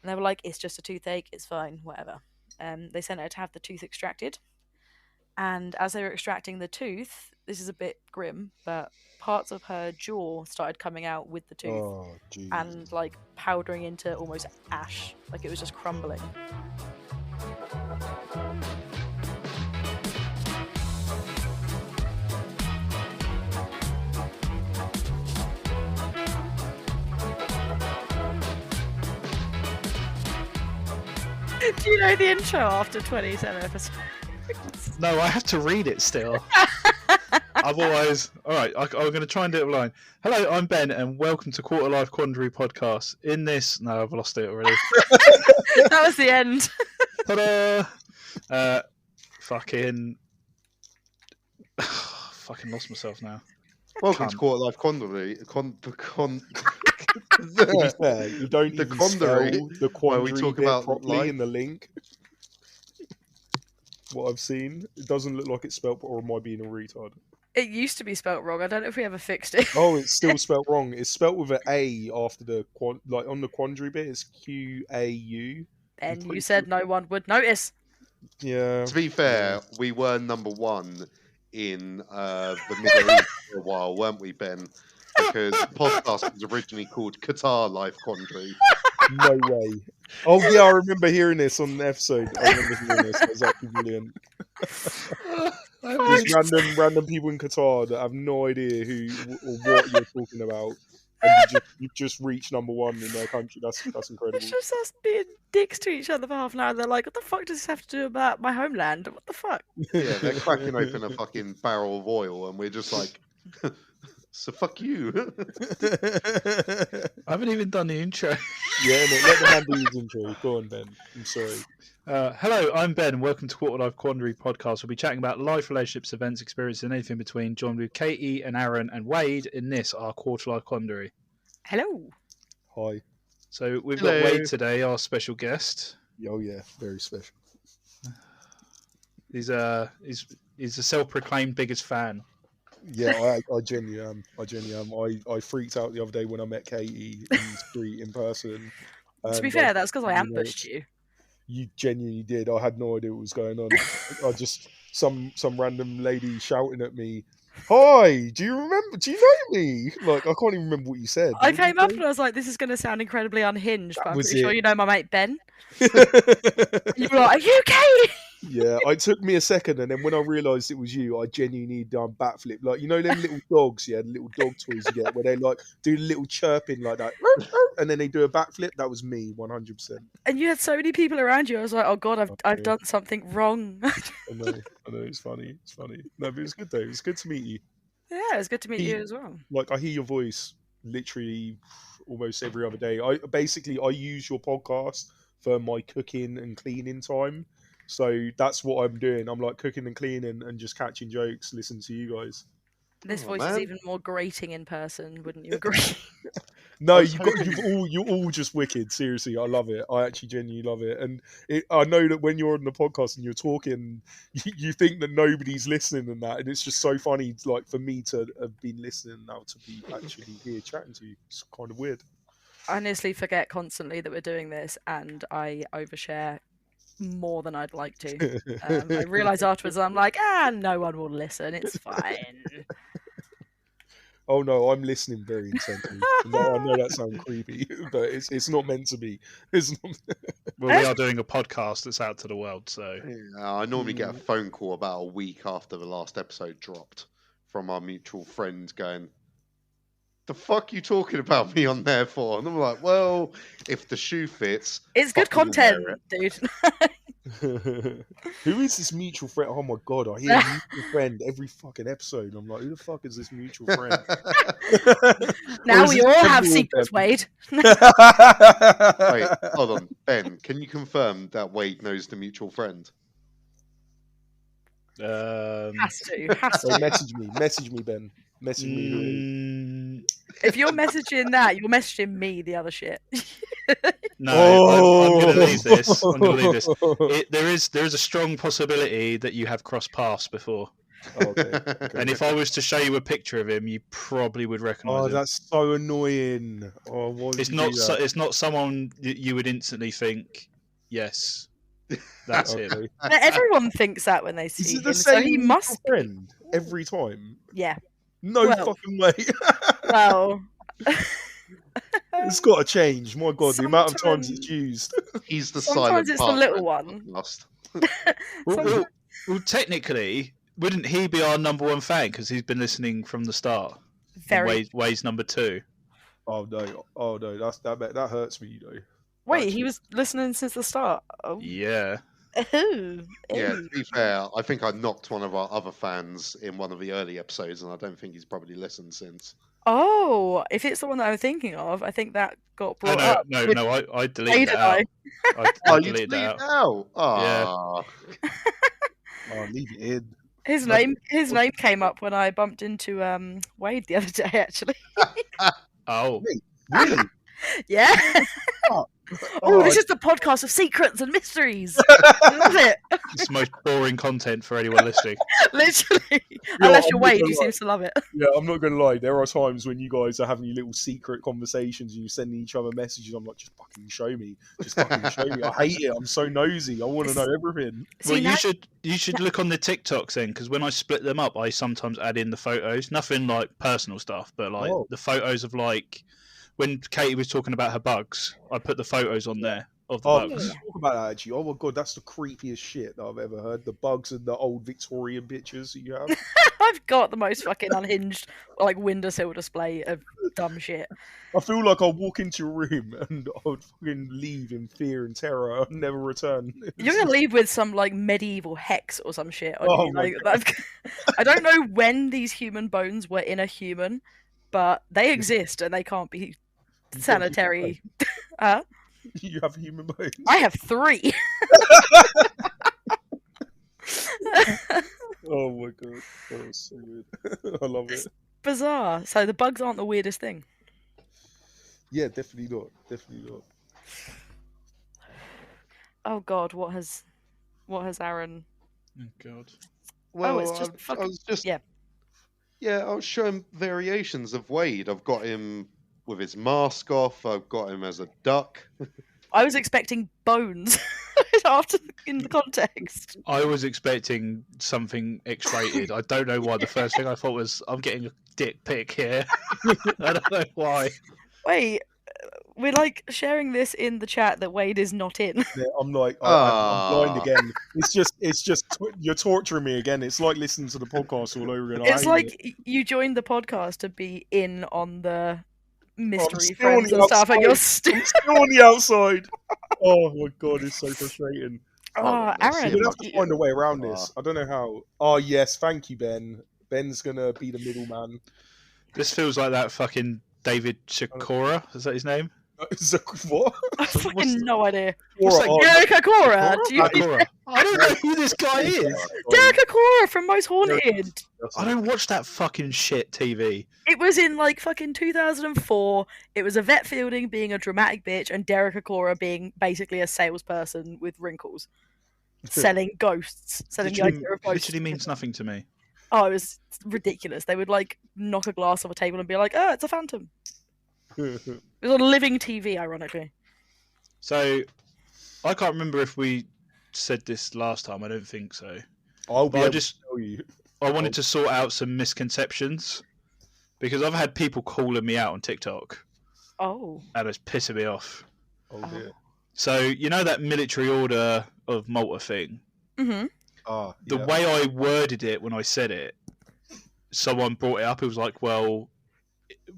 And they were like, it's just a toothache, it's fine, whatever. They sent her to have the tooth extracted. And as they were extracting the tooth, this is a bit grim, but parts of her jaw started coming out with the tooth Oh, jeez. and like powdering into almost ash, like it was just crumbling. Do you know the intro after 27 episodes? No, I have to read it still. Otherwise, all right, I'm going to try and do it line. Hello, I'm Ben, and welcome to Quarterlife Quandary podcast. In this, no, I've lost it already. That was the end. Ta-da! Fucking lost myself now. Welcome to Quarterlife Quandary. To be fair, you don't The even Quandary, spell the where we Quandary talk bit about properly life. in the link. What I've seen, it doesn't look like it's spelt, or am I being a retard? It used to be spelt wrong. I don't know if we ever fixed it. Oh, it's still spelt wrong. It's spelt with an A after the like on the Quandary bit. It's Q-A-U. And you said no one would notice. Yeah. To be fair, we were number one in the Middle East for a while, weren't we, Ben? Because the podcast was originally called Qatar Life Quandary. No way. Oh yeah, I remember hearing this on the episode. I remember hearing this. It was actually brilliant. Just random people in Qatar that have no idea who or what you're talking about, and you just reached number one in their country. That's incredible. It's just us being dicks to each other for half an hour. They're like, what the fuck does this have to do about my homeland? What the fuck? Yeah, they're cracking open a fucking barrel of oil, and we're just like, so fuck you. I haven't even done the intro. Yeah, no, let the man do his intro. Go on, Ben. I'm sorry. Hello, I'm Ben. Welcome to Quarterlife Quandary podcast. We'll be chatting about life, relationships, events, experiences, and anything between. Joined with Katie and Aaron and Wade in this, our Quarterlife Quandary. Hello. Hi. So we've Hello. got Wade today, our special guest. Oh yeah, very special. He's a self-proclaimed biggest fan. Yeah, I genuinely am. I freaked out the other day when I met Katie in the street in person. To be fair, that's because I ambushed you. You genuinely did. I had no idea what was going on. I just some random lady shouting at me, "Hi, do you know me?" Like I can't even remember what you said. I came up and I was like, this is going to sound incredibly unhinged, but I'm was pretty sure it. you know my mate Ben. You were like, are you Katie? Yeah, it took me a second, and then when I realised it was you, I genuinely done backflip. Like, you know them little dogs, the little dog toys you get, where they like do little chirping like that, and then they do a backflip. That was me, 100%. And you had so many people around you. I was like, oh god, I've done something wrong. I know, it's funny. No, but it's good though. It's good to meet you. Yeah, it's good to meet you as well. Like, I hear your voice literally almost every other day. I use your podcast for my cooking and cleaning time. So that's what I'm doing. I'm like cooking and cleaning and just catching jokes, listening to you guys. This voice man. is even more grating in person, wouldn't you agree? No, you're all just wicked. Seriously, I love it. I actually genuinely love it. And I know that when you're on the podcast and you're talking, you think that nobody's listening and that, and it's just so funny. Like for me to have been listening now to be actually here chatting to you, it's kind of weird. I honestly forget constantly that we're doing this, and I overshare more than I'd like to. I realise afterwards I'm like, no one will listen. It's fine. Oh no, I'm listening very intently. No, I know that sounds creepy, but it's not meant to be. It's not. Well, we are doing a podcast that's out to the world, so I normally get a phone call about a week after the last episode dropped from our mutual friend going, the fuck you talking about me on there for? And I'm like, well, if the shoe fits, It's good fucking wear content, it. dude. Who is this mutual friend? Oh my god, I hear mutual friend every fucking episode. I'm like, who the fuck is this mutual friend? Now is we it all have everyone, secrets, Wade. Wait, hold on. Ben, can you confirm that Wade knows the mutual friend? Has to. So message me, Ben. Message me who it is. If you're messaging that, you're messaging me the other shit. no, I'm going to leave this. There is a strong possibility that you have crossed paths before. Oh, okay. And if I was to show you a picture of him, you probably would recognise Oh, him. that's so annoying. Oh, why would It's you not. do that? It's not someone that you would instantly think, yes, that's him. Okay. But everyone thinks that when they Is see it the him, so same he mutual must be. friend every time? Yeah. No Well- fucking way. Well. It's got to change. My God, the amount of times it's Sometimes- used. He's the Sometimes silent it's the partner little in the one. podcast. Well, technically, wouldn't he be our number one fan because he's been listening from the start? Very. Ways number 2. Oh no, that hurts me though. Wait, Actually. he was listening since the start. Oh. Yeah. Ooh. Yeah, Ooh. to be fair, I think I knocked one of our other fans in one of the early episodes, and I don't think he's probably listened since. Oh, if it's the one that I'm thinking of, I think that got Oh, brought up. with I deleted Wade that and out. I Oh, you deleted deleted that it out. out? Yeah. Ah. Oh, leave it in. His Like- name came up when I bumped into Wade the other day. Actually, Oh, Really? yeah. Oh, Oh, this is the podcast of secrets and mysteries. Love it. it's the most boring content for anyone listening. Literally, unless you're I'm not Wade, gonna who lie. seems to love it. Yeah, I'm not gonna lie. There are times when you guys are having your little secret conversations and you're sending each other messages. I'm like, just fucking show me. Just fucking show me. I hate it. I'm so nosy. I want to know everything. See, Well, now- you should look on the TikToks then, because when I split them up, I sometimes add in the photos. Nothing like personal stuff, but like Oh. the photos of like when Katie was talking about her bugs. I put the photos on there of the Oh, bugs. let's talk about that actually. Oh my God, that's the creepiest shit that I've ever heard. The bugs and the old Victorian pictures that you have. I've got the most fucking unhinged, like windowsill display of dumb shit. I feel like I'll walk into a room and I would fucking leave in fear and terror and never return. You're gonna leave with some like medieval hex or some shit on Oh you. my Like, I don't know when these human bones were in a human, but they exist and they can't be sanitary. You have human bones. I have 3. Oh my God, that was so weird. I love it. Bizarre. So the bugs aren't the weirdest thing. Yeah, definitely not. Definitely not. Oh God, what has Aaron? Oh God. Well, it's just I fucking- was just yeah. Yeah, I was showing variations of Wade. I've got him with his mask off. I've got him as a duck. I was expecting bones after in the context. I was expecting something X-rated. I don't know why. The first thing I thought was, I'm getting a dick pic here. I don't know why. Wait, we're like sharing this in the chat that Wade is not in. Yeah, I'm like, I'm Ah. blind again. It's just you're torturing me again. It's like listening to the podcast all over again. I It's hate like it. you joined the podcast to be in on the mystery still on friends the and stuff, and you're outside. still. I'm still on the outside. Oh my God, it's so frustrating. Oh, let's see Aaron, We're if gonna have to find a way around Ah. this. I don't know how. Oh yes, thank you, Ben. Ben's gonna be the middleman. This feels like that fucking David Shakora. Is that his name? What? I what's fucking the- no idea. What's Or- that oh, Derek Akora. Do you Shakora. I don't know who this guy is. Derek Akora from Most Haunted. I don't watch that fucking shit TV. It was in like fucking 2004. It was Yvette Fielding being a dramatic bitch and Derek Akora being basically a salesperson with wrinkles, selling ghosts, selling the idea of ghosts. Literally means nothing to me. Oh, it was ridiculous. They would like knock a glass off a table and be like, "Oh, it's a phantom." It was on living TV, ironically. So, I can't remember if we said this last time. I don't think so. I'll be But I able just to tell you. I wanted to sort out some misconceptions because I've had people calling me out on TikTok Oh, and it's pissing me off. Oh dear. So you know that military order of Malta thing. mm-hmm. Ah, The yeah. way I worded it when I said it, someone brought it up. It was like, "Well,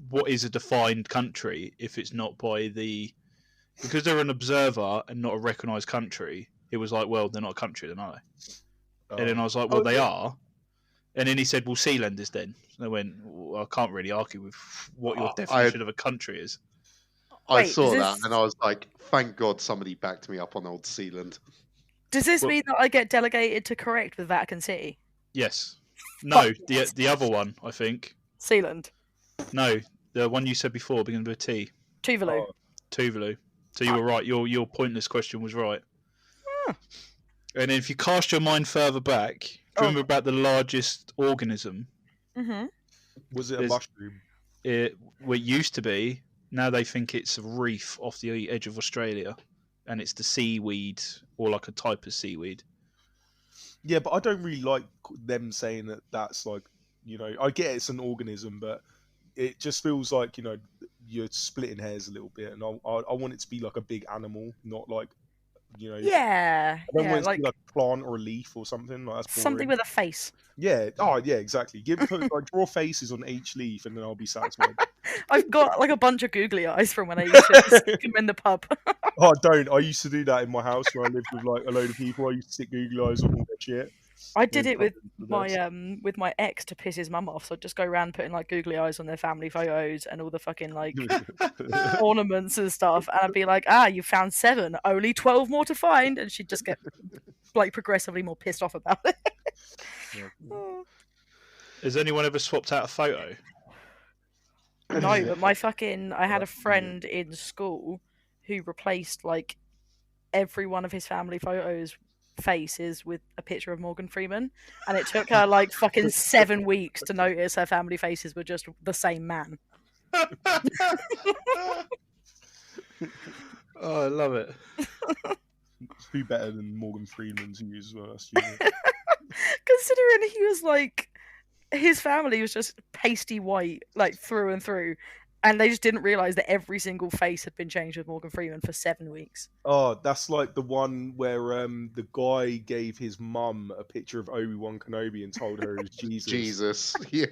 what is a defined country if it's not by the because they're an observer and not a recognised country?" It was like, "Well, they're not a country, then are they?" Oh. And then I was like, "Well, Oh, they yeah. are." And then he said, "Well, Sealanders then." And I went, well, "I can't really argue with what your definition of a country is." I Wait, saw is that this- and I was like, thank God somebody backed me up on old Sealand. Does this Well- mean that I get delegated to correct with Vatican City? Yes. No, Fuck. the other one, I think. Sealand, No, the one you said before, beginning with a T. Tuvalu. Oh. Tuvalu. So you were right. Your pointless question was right. Huh. And then if you cast your mind further back, Do you remember about the largest organism? Mm-hmm. Was it a There's- mushroom? It used to be. Now they think it's a reef off the edge of Australia, and it's the seaweed or like a type of seaweed. Yeah, but I don't really like them saying that that's like, I get it's an organism, but it just feels like, you're splitting hairs a little bit, and I want it to be like a big animal, not like, Yeah, I don't yeah, want it to like be like a plant or a leaf or something. Like, that's something boring. with a face. Yeah. Oh, yeah, exactly. Draw faces on each leaf, and then I'll be satisfied. I've got like a bunch of googly eyes from when I used to stick them in the pub. Oh, I don't. I used to do that in my house where I lived with like a load of people. I used to stick googly eyes on all their shit. I did it with The best. my ex to piss his mum off. So I'd just go around putting like googly eyes on their family photos and all the fucking like ornaments and stuff. And I'd be like, you found 7, only 12 more to find. And she'd just get like progressively more pissed off about it. Has anyone ever swapped out a photo? No, but I had a friend in school who replaced like every one of his family photos faces with a picture of Morgan Freeman, and it took her like fucking 7 weeks to notice her family faces were just the same man. Oh, I love it. Who better than Morgan Freeman to use as well? That's stupid. Considering he was like, his family was just pasty white, like through and through, and they just didn't realize that every single face had been changed with Morgan Freeman for 7 weeks. Oh, that's like the one where the guy gave his mum a picture of Obi-Wan Kenobi and told her it was Jesus. Jesus. Yeah.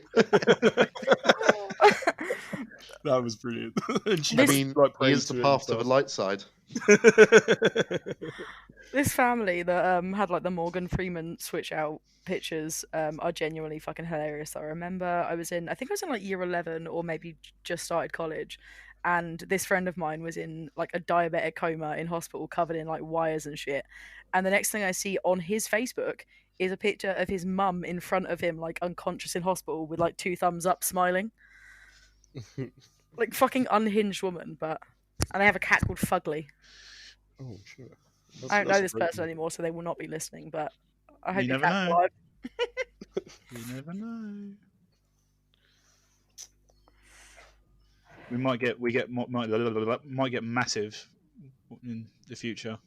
That was brilliant. And she I was, mean, like, he is praised the to path to him the and light side. stuff. This family that had like the Morgan Freeman switch out pictures are genuinely fucking hilarious. I remember I think I was in like year 11 or maybe just started college, and this friend of mine was in like a diabetic coma in hospital covered in like wires and shit, and the next thing I see on his Facebook is a picture of his mum in front of him like unconscious in hospital with like 2 thumbs up smiling. Like fucking unhinged woman. And they have a cat called Fugly. Oh, sure. I don't know this person anymore, so they will not be listening, but I hope You your never cat's know. alive. You never know. We might get massive in the future.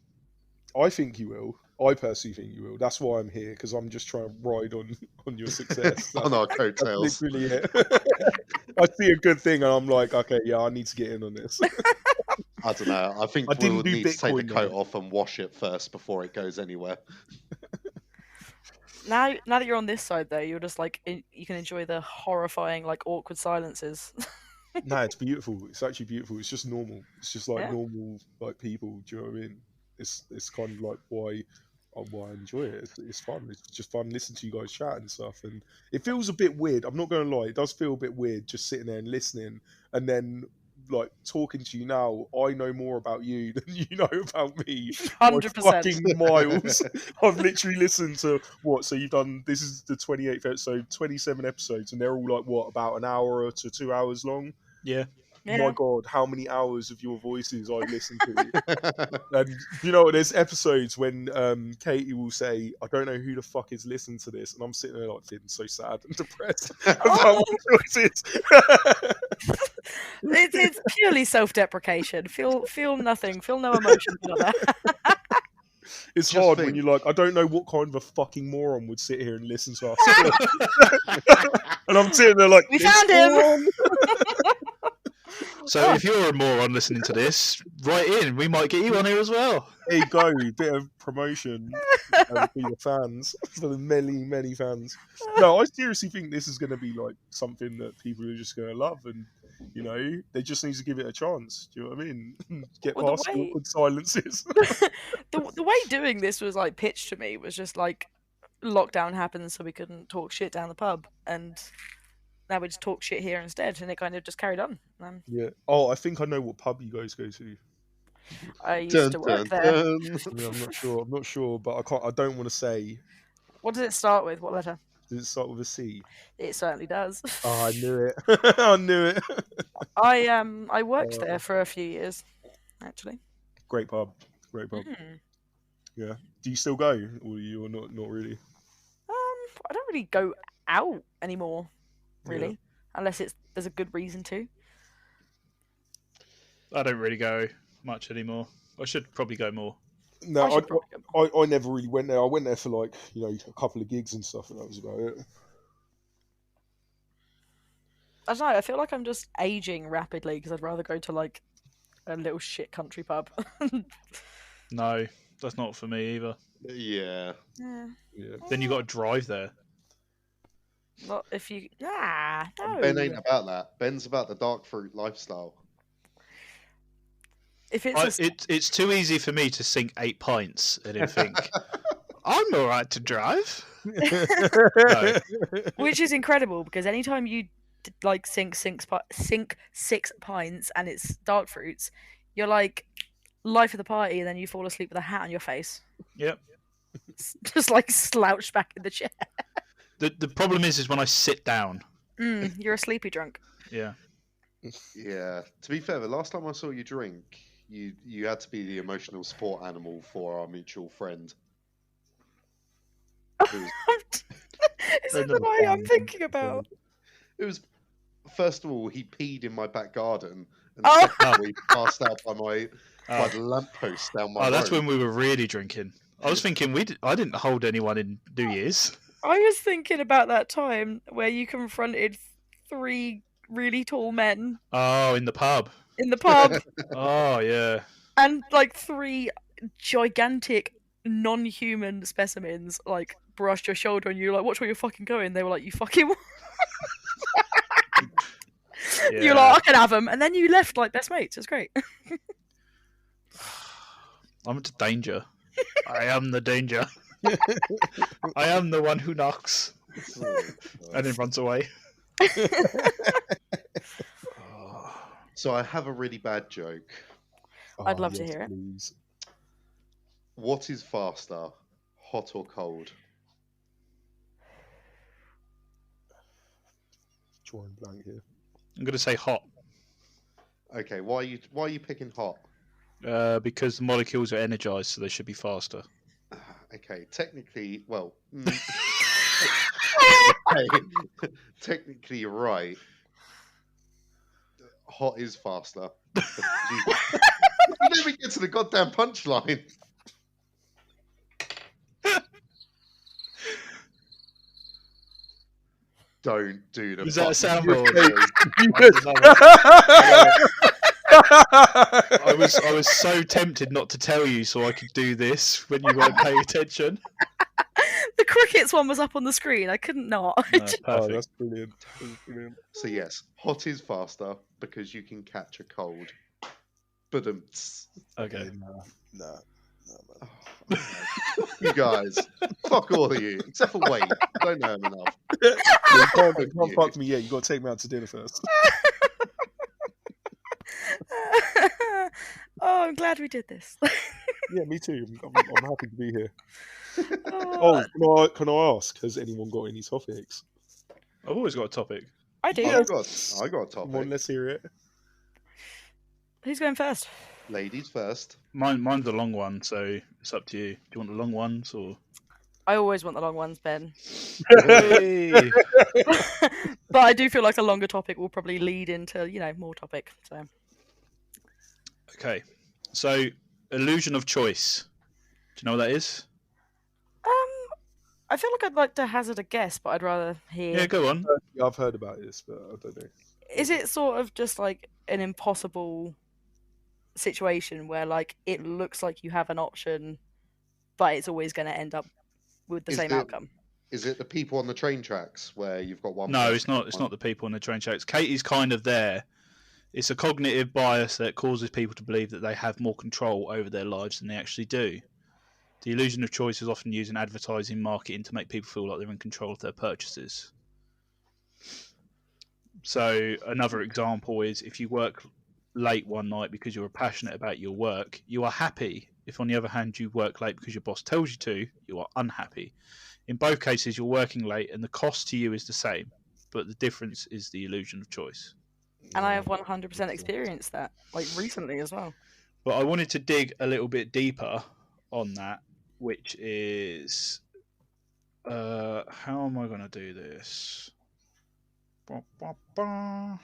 I think you will. I personally think you will. That's why I'm here, because I'm just trying to ride on your success. On our That's coattails. literally it. I see a good thing and I'm like, okay, yeah, I need to get in on this. I don't know. I think I didn't we'll do need to take the Bitcoin, coat though. off and wash it first before it goes anywhere. Now that you're on this side, though, you're just like you can enjoy the horrifying, like awkward silences. No, it's beautiful. It's actually beautiful. It's just normal. It's just like Yeah. normal, like people. Do you know what I mean? It's kind of like why I enjoy it. It's fun. It's just fun listening to you guys chat and stuff. And it feels a bit weird. I'm not going to lie. It does feel a bit weird just sitting there and listening, and then like talking to you now. I know more about you than you know about me. 100%. Fucking miles. I've literally listened to what? So you've done. This is the 28th episode, 27 episodes, and they're all like what, about an hour to 2 hours long. Yeah. Yeah. My God, how many hours of your voices I've listened to. And you know, there's episodes when Katie will say, I don't know who the fuck is listening to this. And I'm sitting there like feeling so sad and depressed about Oh! my choices. It's purely self-deprecation. Feel nothing. Feel no emotion for that. It's Just hard think. when you're like, I don't know what kind of a fucking moron would sit here and listen to us. And I'm sitting there like, We "This found him!" moron." So if you're a moron listening to this, write in. We might get you on here as well. There you go, bit of promotion for your fans, for the many, many fans. No, I seriously think this is going to be like something that people are just going to love, and you know, they just need to give it a chance. Do you know what I mean? Get Well, the past the way- awkward silences. The way doing this was like pitched to me was just like lockdown happened, so we couldn't talk shit down the pub, and now we just talk shit here instead, and it kind of just carried on. Yeah. Oh, I think I know what pub you guys go to. I used to work there. Yeah, I'm not sure. I'm not sure, but I can't. I don't want to say. What does it start with? What letter? Does it start with a C? It certainly does. Oh, I knew it. I knew it. I worked there for a few years, actually. Great pub. Great pub. Mhm. Yeah. Do you still go, or you or not? Not really. I don't really go out anymore, really, Yeah. unless there's a good reason to. I don't really go much anymore. I should probably go more. No, I should probably go more. I never really went there. I went there for like, a couple of gigs and stuff, and that was about it. I don't know. I feel like I'm just aging rapidly because I'd rather go to like a little shit country pub. No, that's not for me either. Yeah. Yeah. Yeah. Then you got to drive there. Not if you. No. Ben ain't about that. Ben's about the dark fruit lifestyle. If it's It's too easy for me to sink 8 pints and then think, I'm all right to drive. No. which is incredible because anytime you like sink 6 pints and it's dark fruits, you're like life of the party, and then you fall asleep with a hat on your face, Yep. just like slouched back in the chair. The problem is when I sit down. You're a sleepy drunk. Yeah. Yeah. To be fair, the last time I saw you drink, you had to be the emotional support animal for our mutual friend. It was, Is it the night I'm thinking about? it was first of all, he peed in my back garden, and Oh. secondly, he passed out by the lamppost down my road. That's when we were really drinking. I was thinking I didn't hold anyone in New Year's. I was thinking about that time where you confronted 3 really tall men Oh, in the pub. in the pub Oh, yeah. and like 3 gigantic non-human specimens like brushed your shoulder and you were like, watch where you're fucking going. They were like, you fucking what? You're like, I can have them, and then you left like best mates. It's great. I'm into danger. I am the danger. I am the one who knocks and then runs away. So I have a really bad joke. I'd love to hear it. Please. What is faster, hot or cold? Drawing blank here. I'm going to say hot. Okay, why are you picking hot? Because the molecules are energized, so they should be faster. Okay, technically, well, okay, technically you're right. Hot is faster. You never get to the goddamn punchline. Don't do the. Is that a soundboard? I was so tempted not to tell you so I could do this when you weren't paying attention. The crickets one was up on the screen. I couldn't not. No, Oh, perfect. that's brilliant. That's brilliant. So yes, hot is faster because you can catch a cold. But Okay. No. you guys, fuck all of you, except for Wade. I don't know him enough. You can't fuck me yet. You got to take me out to dinner first. Oh, I'm glad we did this. Yeah, me too. I'm happy to be here. Oh, can I ask? Has anyone got any topics? I've always got a topic. I do. I got a Come on, topic. let's hear it. Who's going first? Ladies first. Mine's a long one, so it's up to you. Do you want the long ones or? I always want the long ones, Ben. Hey! But I do feel like a longer topic will probably lead into, more topic. So Okay, so illusion of choice. Do you know what that is? I feel like I'd like to hazard a guess, but I'd rather hear. Yeah, go on. Yeah, I've heard about this, but I don't know. Is it sort of just like an impossible situation where like it looks like you have an option, but it's always going to end up with the Is same it- outcome? Is it the people on the train tracks where you've got one? No, person it's not. It's not the people on the train tracks. Katie's kind of there. It's a cognitive bias that causes people to believe that they have more control over their lives than they actually do. The illusion of choice is often used in advertising marketing to make people feel like they're in control of their purchases. So another example is if you work late one night because you're passionate about your work, you are happy. If on the other hand you work late because your boss tells you to, you are unhappy. In both cases, you're working late and the cost to you is the same, but the difference is the illusion of choice. And I have 100% experienced that, like recently as well. But I wanted to dig a little bit deeper on that, which is How am I going to do this? Ba, ba, ba.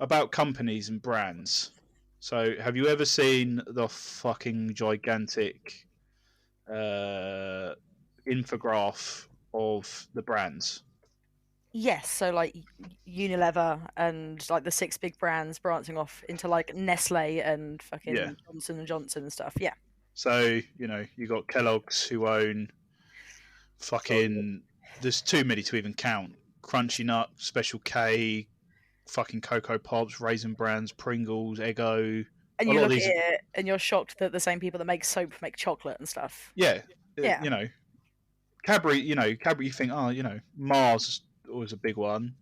About companies and brands. So, have you ever seen the fucking gigantic infograph of the brands? Yes, so like Unilever and like the 6 big brands branching off into like Nestle and Yeah. fucking Johnson and Johnson and stuff. Yeah. So, you got Kellogg's who own fucking. There's too many to even count. Crunchy Nut, Special K, fucking Cocoa Pops, Raisin Brands, Pringles, Eggo. And A you lot of look at these. it and you're shocked that the same people that make soap make chocolate and stuff. Yeah. Yeah. Cadbury, Cadbury, you think, Mars is always a big one.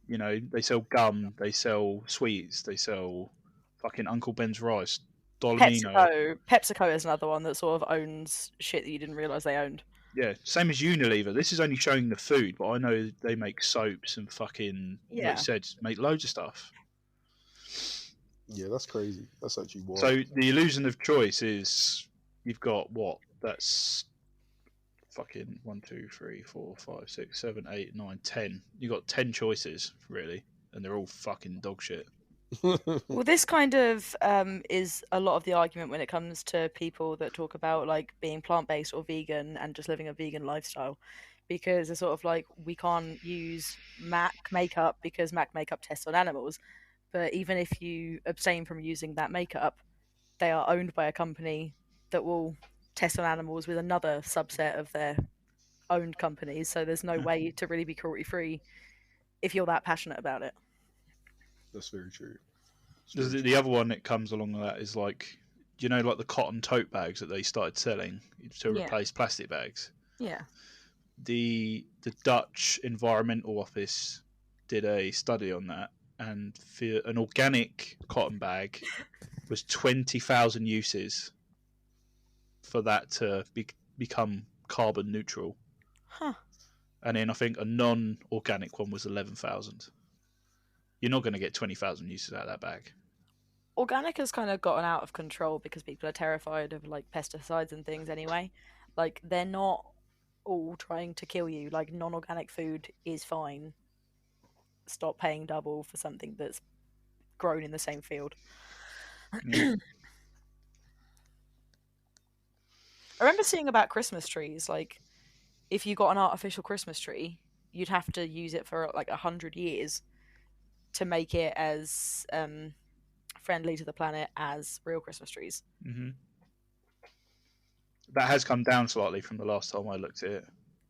They sell gum, they sell sweets, they sell fucking Uncle Ben's rice, Dolomino. PepsiCo is another one that sort of owns shit that you didn't realise they owned. Yeah, same as Unilever. This is only showing the food, but I know they make soaps and fucking, like Yeah. you said, make loads of stuff. Yeah, that's crazy. That's actually wild. So the illusion of choice is you've got what? That's fucking 1, 2, 3, 4, 5, 6, 7, 8, 9, 10. You got 10 choices really, and they're all fucking dog shit. Well, this kind of is a lot of the argument when it comes to people that talk about like being plant-based or vegan and just living a vegan lifestyle, because it's sort of like we can't use MAC makeup because MAC makeup tests on animals, but even if you abstain from using that makeup, they are owned by a company that will test on animals with another subset of their owned companies, so there's no way to really be cruelty-free if you're that passionate about it. That's very true. The other one that comes along with that is like, like the cotton tote bags that they started selling to replace plastic bags. Yeah. The Dutch Environmental Office did a study on that, and for an organic cotton bag was 20,000 uses for that to become carbon neutral. Huh. And then I think a non-organic one was 11,000. You're not going to get 20,000 uses out of that bag. Organic has kind of gotten out of control because people are terrified of like pesticides and things anyway. Like they're not all trying to kill you. Like non-organic food is fine. Stop paying double for something that's grown in the same field. Yeah. I remember seeing about Christmas trees, like if you got an artificial Christmas tree, you'd have to use it for like 100 years to make it as friendly to the planet as real Christmas trees. Mm-hmm. That has come down slightly from the last time I looked at it.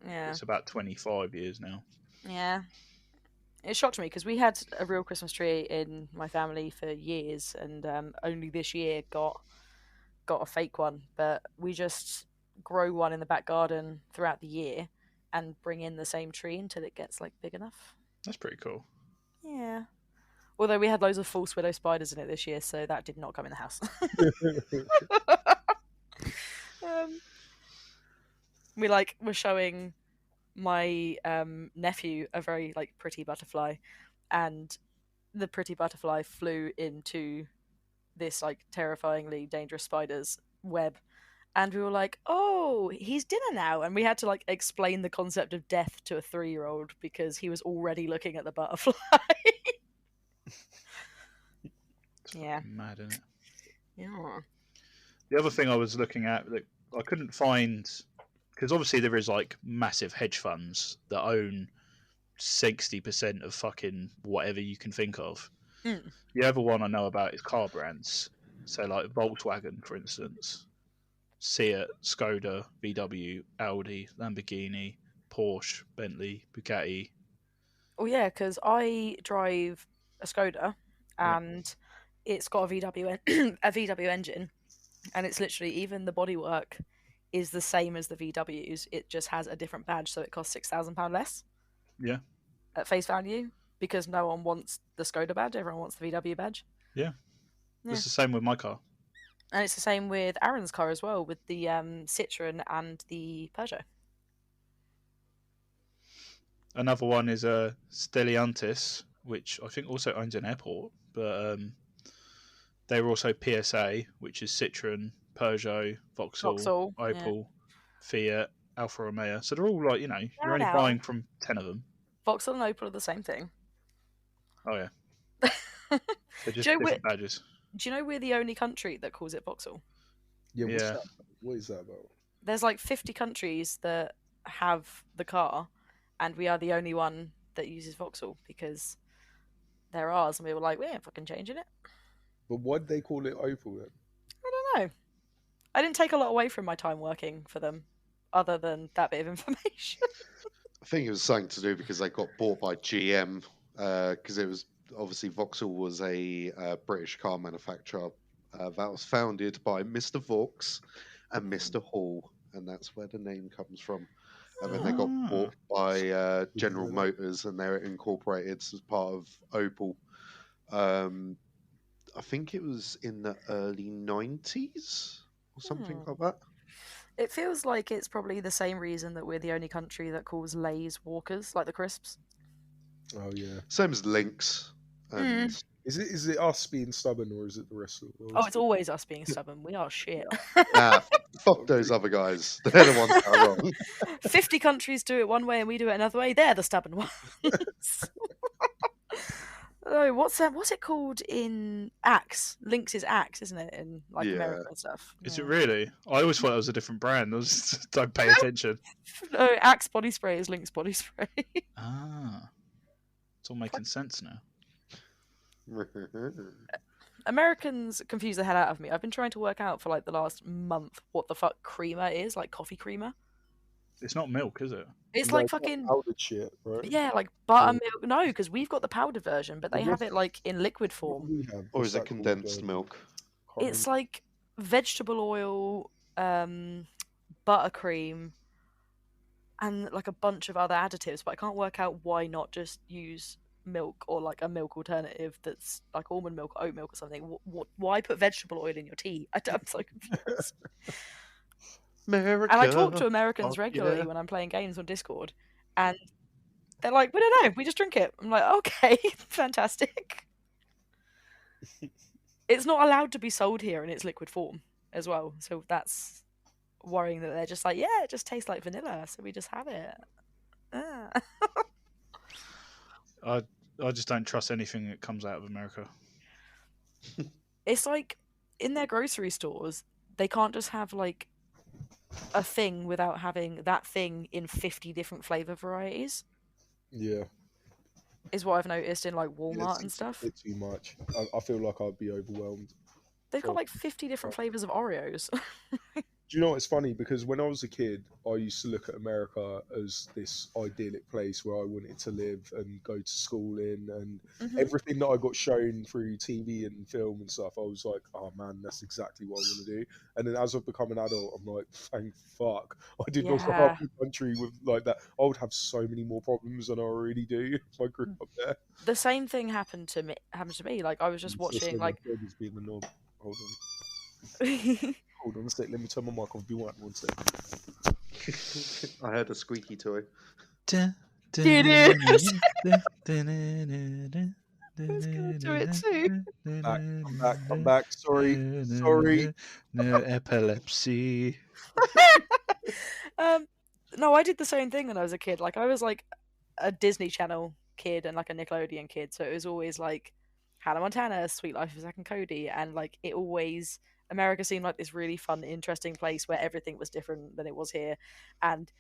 Yeah. It's about 25 years now. Yeah. It shocked me because we had a real Christmas tree in my family for years, and only this year got a fake one. But we just grow one in the back garden throughout the year and bring in the same tree until it gets like big enough. That's pretty cool. Yeah. Although we had loads of false widow spiders in it this year, so that did not come in the house. We were showing my nephew a very like pretty butterfly, and the pretty butterfly flew into this like terrifyingly dangerous spider's web, and we were like, "Oh, he's dinner now," and we had to like explain the concept of death to a 3-year-old because he was already looking at the butterfly. Yeah. Mad, isn't it? Yeah. The other thing I was looking at that I couldn't find, because obviously there is like massive hedge funds that own 60% of fucking whatever you can think of. Mm. The other one I know about is car brands. So like Volkswagen, for instance, Seat, Skoda, VW, Audi, Lamborghini, Porsche, Bentley, Bugatti. Oh yeah, because I drive a Skoda, and it's got a VW engine, and it's literally even the bodywork is the same as the VWs. It just has a different badge, so it costs £6,000 less. Yeah. At face value, because no one wants the Skoda badge, everyone wants the VW badge. Yeah. It's the same with my car. And it's the same with Aaron's car as well, with the Citroen and the Peugeot. Another one is Stellantis, which I think also owns an airport, but they were also PSA, which is Citroen, Peugeot, Vauxhall, Opel, Fiat, Alfa Romeo. So they're all like, you know, you're only Now. buying from 10 of them. Vauxhall and Opel are the same thing. Oh yeah, Do they're just you know different badges. do you know we're the only country that calls it Vauxhall? Yeah, Yeah. what is that about? There's like 50 countries that have the car, and we are the only one that uses Vauxhall because they're ours, and we were like, we ain't fucking changing it. But why'd they call it Opel then? I don't know. I didn't take a lot away from my time working for them, other than that bit of information. I think it was something to do because they got bought by GM. Because it was obviously Vauxhall was a British car manufacturer that was founded by Mr. Vaux and Mr. Hall, and that's where the name comes from. And then they got bought by General Motors, and they're incorporated as part of Opel. I think it was in the early 90s or something like that. It feels like it's probably the same reason that we're the only country that calls Lay's Walkers, like the crisps. Oh yeah. Same as Lynx. And Is it us being stubborn or is it the rest of the world? Oh, it's always us being stubborn. We are shit. fuck those other guys. They're the ones that are wrong. 50 countries do it one way and we do it another way. They're the stubborn ones. Oh, what's it called in Axe? Lynx is Axe, isn't it? In like America and stuff. Is it really? I always thought it was a different brand. I was don't pay attention. No, Axe body spray is Lynx body spray. Ah, it's all making sense now. Americans confuse the hell out of me. I've been trying to work out for like the last month what the fuck creamer is, like coffee creamer. It's not milk, is it? It's like fucking powdered shit, right? yeah, like buttermilk. No, because we've got the powdered version, but they have it like in liquid form. Or is it condensed milk? It's like vegetable oil, buttercream, and like a bunch of other additives. But I can't work out why not just use milk or like a milk alternative that's like almond milk, or oat milk, or something. Why put vegetable oil in your tea? I'm so confused. America. And I talk to Americans regularly when I'm playing games on Discord, and they're like, "We don't know, we just drink it." I'm like, "Okay, fantastic." It's not allowed to be sold here in its liquid form as well, so that's worrying that they're just like, "Yeah, it just tastes like vanilla, so we just have it." I just don't trust anything that comes out of America. It's like in their grocery stores, they can't just have like a thing without having that thing in 50 different flavor varieties. Yeah, is what I've noticed in like Walmart and stuff. It's too much. I feel like I'd be overwhelmed. They've got like 50 different flavors of Oreos. Do you know what's funny? Because when I was a kid, I used to look at America as this idyllic place where I wanted to live and go to school in, and everything that I got shown through TV and film and stuff, I was like, oh man, that's exactly what I want to do. And then as I've become an adult, I'm like, thank fuck, I did not grow up in a country with like that. I would have so many more problems than I already do if I grew up there. The same thing happened to me. Like I was just watching like. Being the knob. Hold on. Hold on a sec, let me turn my mic off. Be one sec. I heard a squeaky toy. It is. Let's go to it too. I'm back. Sorry. No epilepsy. No, I did the same thing when I was a kid. Like I was like a Disney Channel kid and like a Nickelodeon kid, so it was always like Hannah Montana, Sweet Life of Zack and Cody, and like it always. America seemed like this really fun, interesting place where everything was different than it was here, and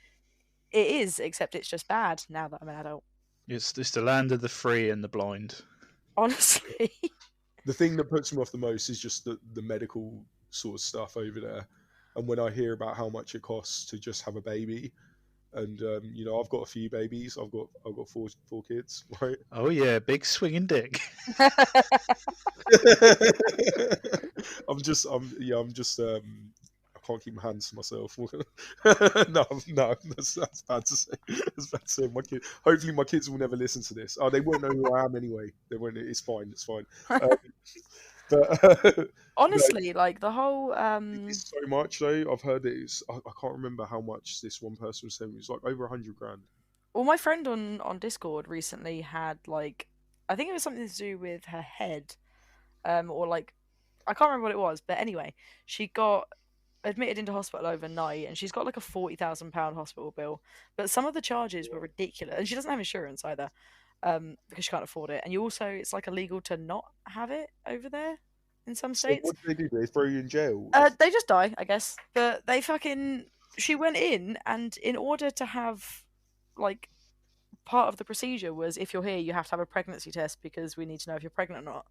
it is, except it's just bad now that I'm an adult. It's the land of the free and the blind. Honestly, the thing that puts me off the most is just the medical sort of stuff over there, and when I hear about how much it costs to just have a baby, and you know, I've got a few babies. I've got four kids, right? Oh yeah, big swinging dick. I'm just I can't keep my hands to myself. no, that's bad to say. That's bad to say. Hopefully my kids will never listen to this. Oh, they won't know who I am anyway. They won't. It's fine. But honestly, like the whole it's so much though. I've heard it. I can't remember how much this one person was saying. It was like over $100,000. Well, my friend on Discord recently had like, I think it was something to do with her head, or like, I can't remember what it was, but anyway, she got admitted into hospital overnight, and she's got like a £40,000 hospital bill. But some of the charges were ridiculous, and she doesn't have insurance either, because she can't afford it. And you also, it's like illegal to not have it over there in some So states. what do they do? They throw you in jail? They just die, I guess. But they fucking, she went in, and in order to have, like, part of the procedure was, if you're here, you have to have a pregnancy test because we need to know if you're pregnant or not.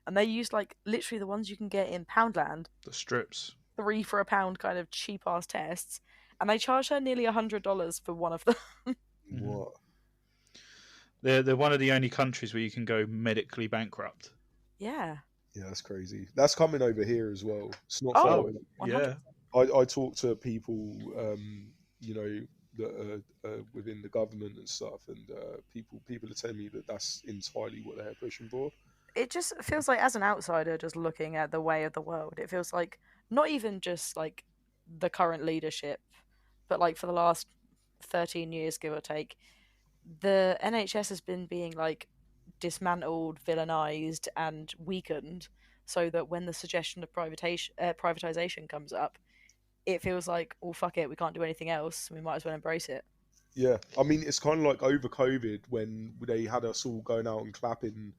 And they used, like, literally the ones you can get in Poundland, The strips. 3 for £1 kind of cheap ass tests, and they charged her nearly $100 for one of them. What? They're one of the only countries where you can go medically bankrupt. Yeah. Yeah, that's crazy. That's coming over here as well. It's not Oh, far. yeah. I talk to people, you know, that are within the government and stuff, and people are telling me that that's entirely what they're pushing for. It just feels like, as an outsider, just looking at the way of the world, it feels like not even just like the current leadership, but like for the last 13 years, give or take, the NHS has been being like dismantled, villainized, and weakened, so that when the suggestion of privatization comes up, it feels like, oh fuck it, we can't do anything else, we might as well embrace it. Yeah, I mean, it's kind of like over COVID when they had us all going out and clapping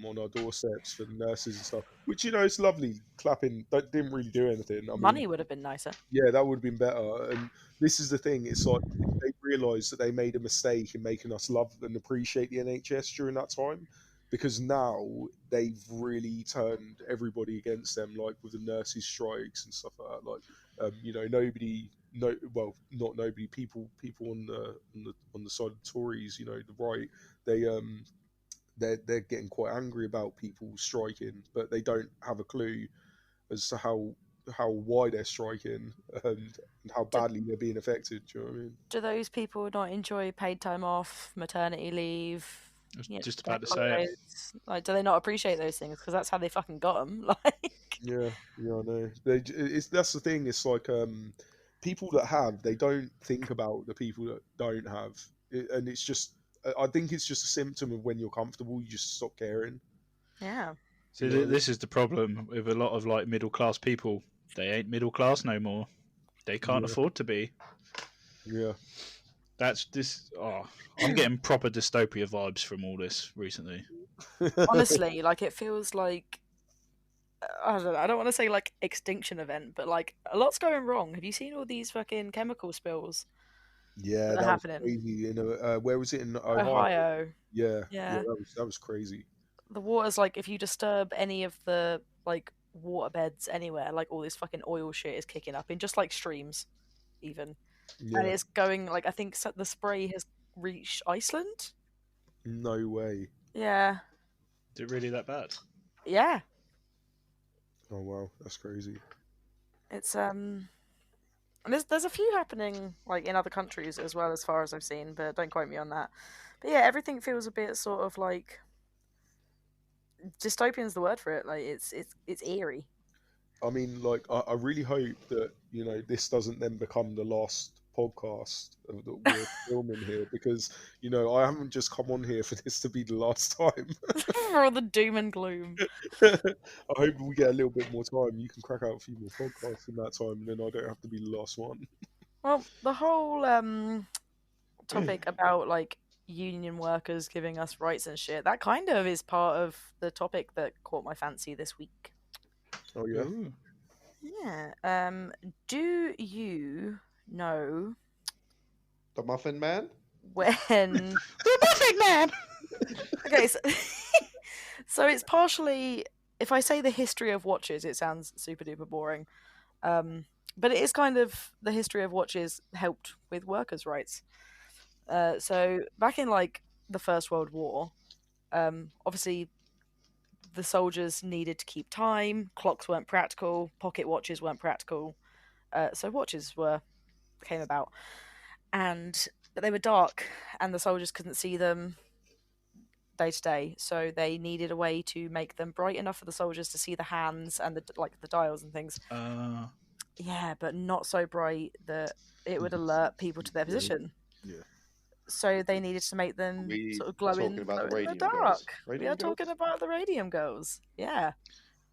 on our doorsteps for the nurses and stuff, which, you know, it's lovely. Clapping didn't really do anything. I mean, Money would have been nicer. yeah, that would have been better. And this is the thing. It's like they realised that they made a mistake in making us love and appreciate the NHS during that time, because now they've really turned everybody against them, like with the nurses' strikes and stuff like that. Like, you know, not nobody. People on the side of the Tories, you know, the right, they're getting quite angry about people striking, but they don't have a clue as to how why they're striking and how badly they're being affected. Do you know what I mean? Do those people not enjoy paid time off, maternity leave? I was Yeah, just about to say it. like, do they not appreciate those things? Because that's how they fucking got them. Like, Yeah, I know. That's the thing. It's like people that have, they don't think about the people that don't have, and it's just. I think it's just a symptom of when you're comfortable, you just stop caring. yeah. So this is the problem with a lot of like middle class people. They ain't middle class no more. They can't afford to be. Yeah. That's this. Oh, I'm getting proper dystopia vibes from all this recently. Honestly, like, it feels like, I don't know, I don't want to say like extinction event, but like a lot's going wrong. Have you seen all these fucking chemical spills Yeah, that are that was happening? crazy. Where was it in Ohio? Ohio. Yeah, Yeah. that was crazy. The water's like, if you disturb any of the like water beds anywhere, like all this fucking oil shit is kicking up in just like streams, even. Yeah, And it's going, like, I think the spray has reached Iceland. no way. Yeah. Is it really that bad? Yeah. Oh wow, that's crazy. It's and there's a few happening like in other countries as well, as far as I've seen, but don't quote me on that. But yeah, everything feels a bit sort of like dystopian's the word for it. Like, it's eerie. I mean, like, I really hope that, you know, this doesn't then become the last podcast that we're filming here, because, you know, I haven't just come on here for this to be the last time. For all the doom and gloom. I hope we get a little bit more time. You can crack out a few more podcasts in that time, and then I don't have to be the last one. Well, the whole topic about like union workers giving us rights and shit, that kind of is part of the topic that caught my fancy this week. Oh yeah. Ooh. Yeah. Do you know The Muffin Man? when the Muffin Man? Okay, so it's partially, if I say the history of watches, it sounds super duper boring. But it is kind of the history of watches helped with workers' rights. So back in like the First World War, obviously the soldiers needed to keep time. Clocks weren't practical. Pocket watches weren't practical. So watches came about, and they were dark, and the soldiers couldn't see them day to day. So they needed a way to make them bright enough for the soldiers to see the hands and the dials and things. Yeah, but not so bright that it would alert people to their position. Yeah. So they needed to make them sort of glow in the dark. We are talking about the radium girls. Yeah.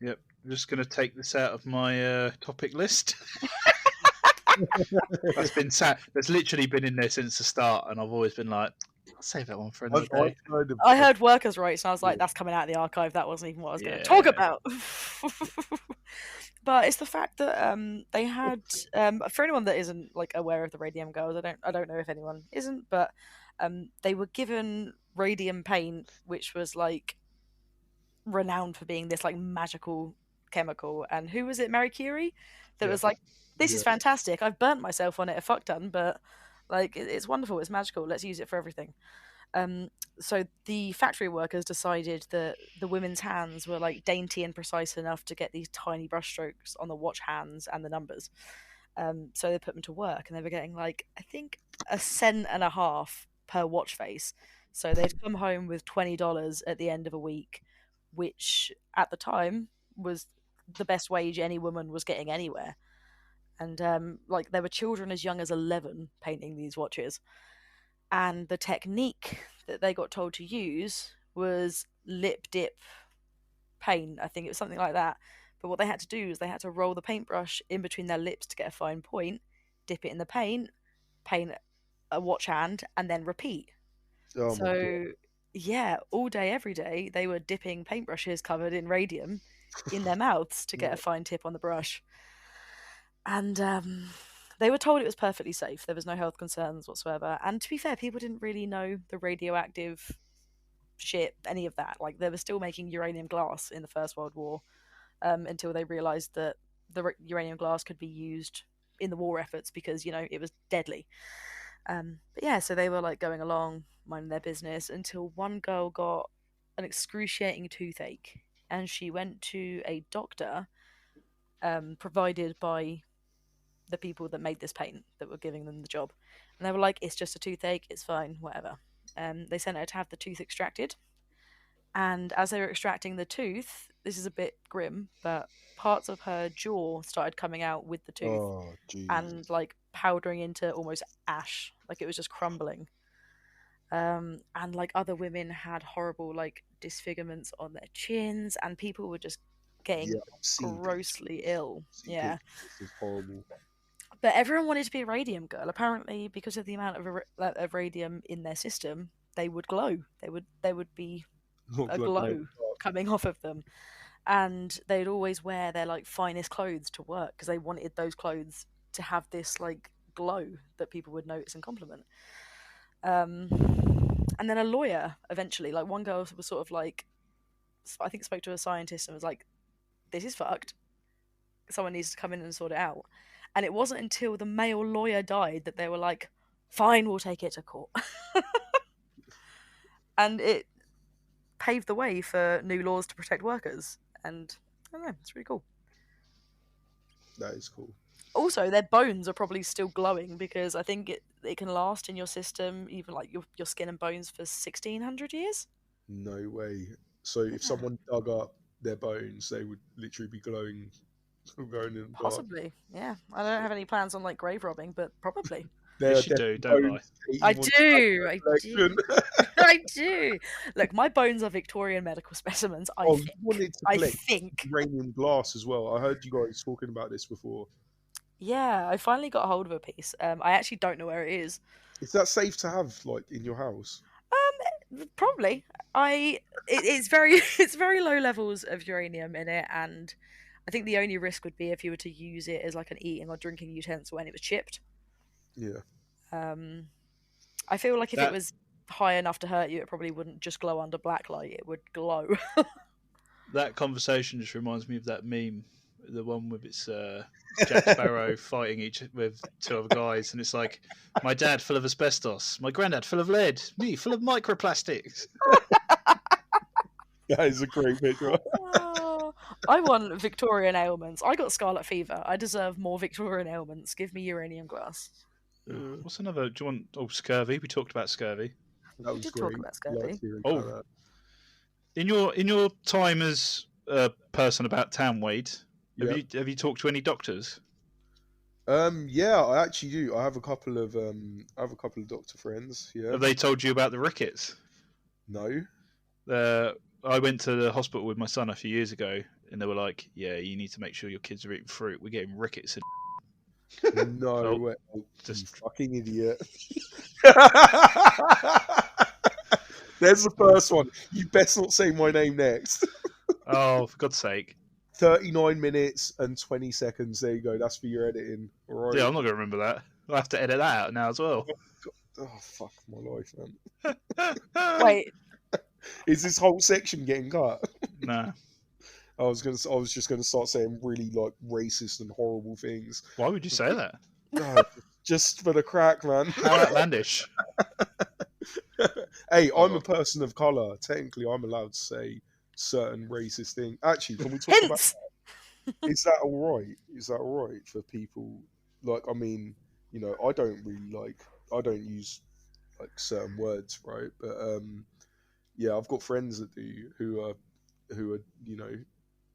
Yep. I'm just going to take this out of my topic list. That's literally been in there since the start, and I've always been like, I'll save that one for another day. I heard workers' rights, and I was like, that's coming out of the archive. That wasn't even what I was going to talk about. But it's the fact that they had, for anyone that isn't like aware of the Radium Girls, I don't know if anyone isn't, but they were given radium paint, which was like renowned for being this like magical chemical. And who was it? Marie Curie, that was like, this is fantastic. I've burnt myself on it a fuck ton, but like it's wonderful. It's magical. Let's use it for everything. So the factory workers decided that the women's hands were like dainty and precise enough to get these tiny brushstrokes on the watch hands and the numbers. So they put them to work, and they were getting like, I think, $1.50 per watch face. So they'd come home with $20 at the end of a week, which at the time was the best wage any woman was getting anywhere. And like there were children as young as 11 painting these watches. And the technique that they got told to use was lip dip paint. I think it was something like that. But what they had to do is they had to roll the paintbrush in between their lips to get a fine point, dip it in the paint a watch hand, and then repeat. So, yeah, all day, every day, they were dipping paintbrushes covered in radium in their mouths to get a fine tip on the brush. And they were told it was perfectly safe. There was no health concerns whatsoever. And to be fair, people didn't really know the radioactive shit, any of that. Like, they were still making uranium glass in the First World War until they realised that the uranium glass could be used in the war efforts because, you know, it was deadly. But yeah, so they were like going along, minding their business, until one girl got an excruciating toothache. And she went to a doctor provided by the people that made this paint that were giving them the job, and they were like, it's just a toothache, it's fine, whatever. They sent her to have the tooth extracted, and as they were extracting the tooth, this is a bit grim, but parts of her jaw started coming out with the tooth and like powdering into almost ash, like it was just crumbling. And like other women had horrible like disfigurements on their chins, and people were just getting grossly ill. Yeah, this is horrible. But everyone wanted to be a radium girl. Apparently, because of the amount of radium in their system, they would glow. They would be a glow coming off of them, and they'd always wear their like finest clothes to work because they wanted those clothes to have this like glow that people would notice and compliment. And then a lawyer eventually, like one girl was sort of like, I think spoke to a scientist and was like, "This is fucked. Someone needs to come in and sort it out." And it wasn't until the male lawyer died that they were like, fine, we'll take it to court. And it paved the way for new laws to protect workers. And I don't know, it's really cool. That is cool. Also, their bones are probably still glowing because I think it can last in your system, even like your skin and bones, for 1,600 years. No way. So if someone dug up their bones, they would literally be glowing in the dark. Possibly, yeah. I don't have any plans on like grave robbing, but probably. Yes, you do, don't I? I do. I do. Look, my bones are Victorian medical specimens. I think. You wanted to collect uranium glass as well. I heard you guys talking about this before. Yeah, I finally got a hold of a piece. I actually don't know where it is. Is that safe to have, like, in your house? Probably. It's very low levels of uranium in it, and I think the only risk would be if you were to use it as like an eating or drinking utensil when it was chipped. Yeah. I feel like if it was high enough to hurt you, it probably wouldn't just glow under black light. It would glow. That conversation just reminds me of that meme, the one with it's Jack Sparrow fighting with two other guys, and it's like, my dad full of asbestos, my granddad full of lead, me full of microplastics. That is a great picture. I want Victorian ailments. I got scarlet fever. I deserve more Victorian ailments. Give me uranium glass. What's another? Do you want? Oh, scurvy. We talked about scurvy. That was did great. Talk about scurvy. In your time as a person about town, Wade, have you talked to any doctors? Yeah, I actually do. I have a couple of doctor friends. Yeah. Have they told you about the rickets? No. I went to the hospital with my son a few years ago, and they were like, "Yeah, you need to make sure your kids are eating fruit. We're getting rickets." No Oh, way. You just- fucking idiot. There's the first one. You best not say my name next. Oh, for God's sake! 39 minutes and 20 seconds. There you go. That's for your editing. All right. Yeah, I'm not going to remember that. I'll have to edit that out now as well. Oh, fuck my life, man. Wait, Is this whole section getting cut? Nah. I was just gonna start saying really like racist and horrible things. Why would you say that? No, just for the crack, man. How outlandish. Hey, I'm a person of color. Technically, I'm allowed to say certain racist things. Actually, can we talk about hints. that? Is that all right? Is that all right for people? Like, I mean, you know, I don't use like certain words, right? But yeah, I've got friends that do who are you know,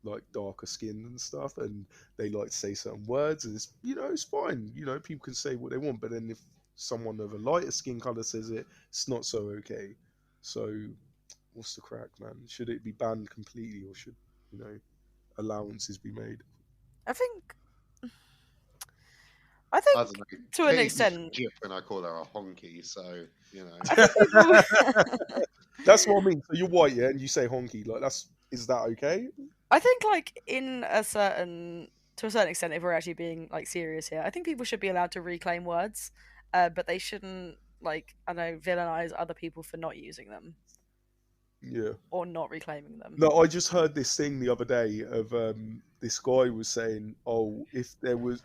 like darker skinned and stuff, and they like to say certain words, and it's, you know, it's fine. You know, people can say what they want, but then if someone of a lighter skin color says it, it's not so okay. So, what's the crack, man? Should it be banned completely, or should, you know, allowances be made? I think I don't know. to an Katie's extent. Jip when I call her a honky, so you know. That's what I mean. So you're white, yeah, and you say honky. Like, is that okay? I think, like, to a certain extent, if we're actually being like serious here, I think people should be allowed to reclaim words, but they shouldn't, like, I don't know, villainize other people for not using them. Yeah. Or not reclaiming them. No, I just heard this thing the other day of this guy was saying, "Oh, if there was,"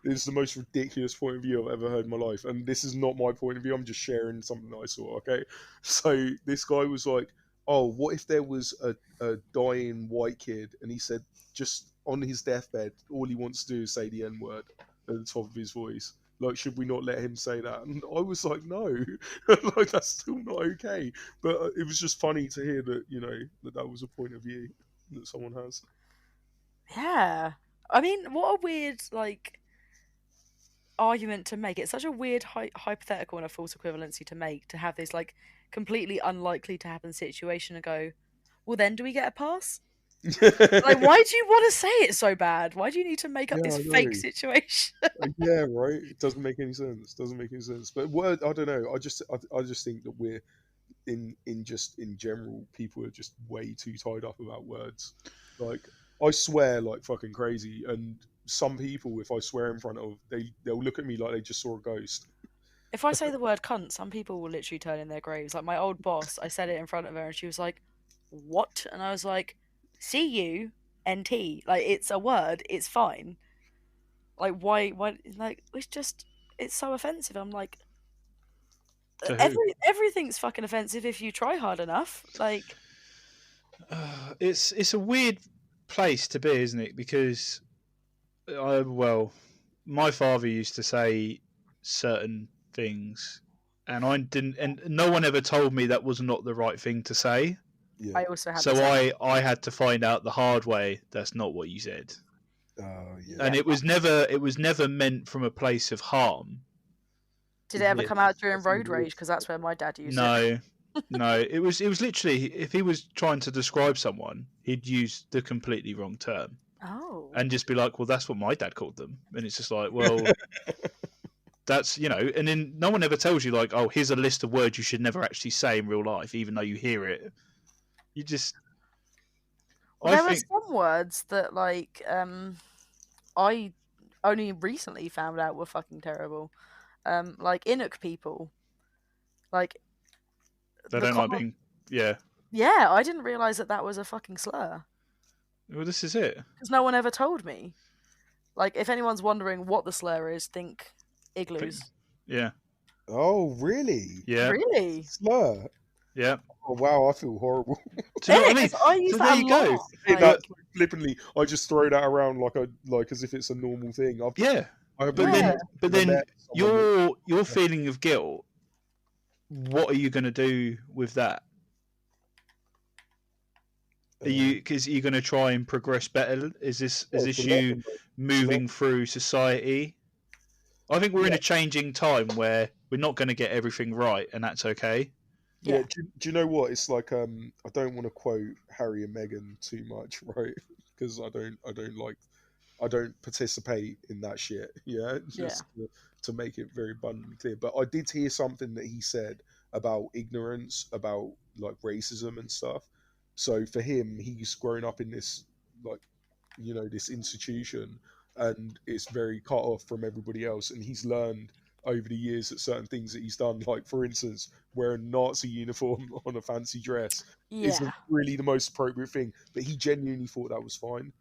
this is the most ridiculous point of view I've ever heard in my life, and this is not my point of view. I'm just sharing something that I saw. Okay, so this guy was like, "Oh, what if there was a dying white kid, and he said just on his deathbed, all he wants to do is say the N word at the top of his voice." Like, should we not let him say that? And I was like, no, like that's still not okay. But it was just funny to hear that, you know, that was a point of view that someone has. Yeah. I mean, what a weird, like, argument to make. It's such a weird hypothetical and a false equivalency to make, to have this, like, completely unlikely to happen situation and go, well, then do we get a pass? Like, why do you want to say it so bad? Why do you need to make up this fake situation? Yeah, right. It doesn't make any sense. But word, I don't know. I just think that we're in general, people are just way too tied up about words. Like, I swear like fucking crazy, and some people, if I swear in front of, they'll look at me like they just saw a ghost. If I say the word cunt, some people will literally turn in their graves. Like, my old boss, I said it in front of her, and she was like, "What?" And I was like, C-U-N-T. Like, it's a word. It's fine. Like, why? Like, it's so offensive. I'm like, everything's fucking offensive if you try hard enough. Like, it's a weird place to be, isn't it? Because, my father used to say certain things, and I didn't, and no one ever told me that was not the right thing to say. Yeah. I also had. So I had to find out the hard way. That's not what you said. Yeah. And it was never meant from a place of harm. Did it ever come out during road rage? Because that's where my dad used it. No. It was literally, if he was trying to describe someone, he'd use the completely wrong term. Oh. And just be like, well, that's what my dad called them. And it's just like, well, that's, you know, and then no one ever tells you, like, oh, here's a list of words you should never actually say in real life, even though you hear it. You just... Well, there are some words that, like, I only recently found out were fucking terrible. Like, Inuk people. Like... They don't like being... Yeah. Yeah, I didn't realise that was a fucking slur. Well, this is it. Because no one ever told me. Like, if anyone's wondering what the slur is, think igloos. Yeah. Oh, really? Yeah. Really? Slur? Yeah. Oh, wow, I feel horrible. Do you know what I mean? I use so that there you go. That flippantly, I just throw that around like as if it's a normal thing. But then your feeling of guilt, what are you going to do with that? Are you going to try and progress better? Is this you moving through society? I think we're in a changing time where we're not going to get everything right, and that's okay. Yeah. Do you know what? It's like I don't want to quote Harry and Meghan too much, right? because I don't participate in that shit. Yeah, just to make it very abundantly clear. But I did hear something that he said about ignorance, about like racism and stuff. So for him, he's grown up in this like this institution, and it's very cut off from everybody else, and he's learned over the years that certain things that he's done, like for instance wearing a Nazi uniform on a fancy dress, isn't Yeah. really the most appropriate thing, but he genuinely thought that was fine.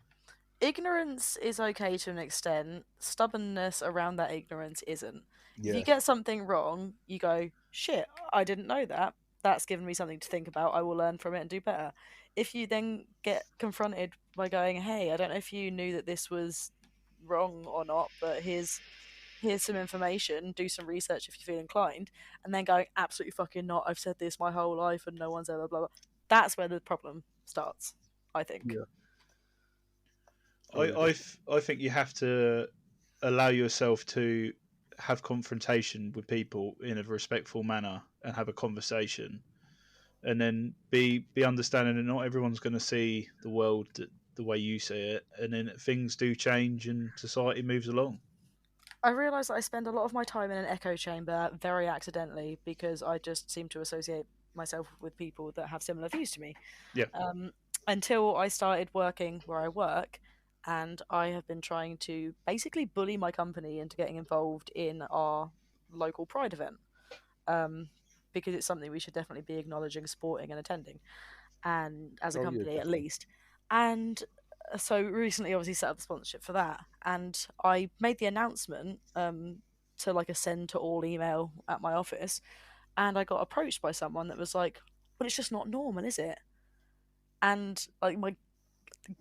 Ignorance is okay to an extent. Stubbornness around that ignorance isn't. If you Yeah. get something wrong, you go, shit, I didn't know that. That's given me something to think about. I will learn from it and do better. If you then get confronted by going, hey, I don't know if you knew that this was wrong or not, but here's some information, do some research if you feel inclined, and then going, absolutely fucking not, I've said this my whole life and no one's ever blah blah. That's where the problem starts, I think. Yeah. I think you have to allow yourself to have confrontation with people in a respectful manner and have a conversation, and then be understanding that not everyone's going to see the world the way you see it, and then things do change and society moves along. I realise that I spend a lot of my time in an echo chamber very accidentally because I just seem to associate myself with people that have similar views to me. Yeah. Until I started working where I work, and I have been trying to basically bully my company into getting involved in our local Pride event, because it's something we should definitely be acknowledging, supporting, and attending, and as a Oh yeah, company at definitely. least. And so recently obviously set up the sponsorship for that, and I made the announcement to like a send to all email at my office, and I got approached by someone that was like, well, it's just not normal, is it? And like my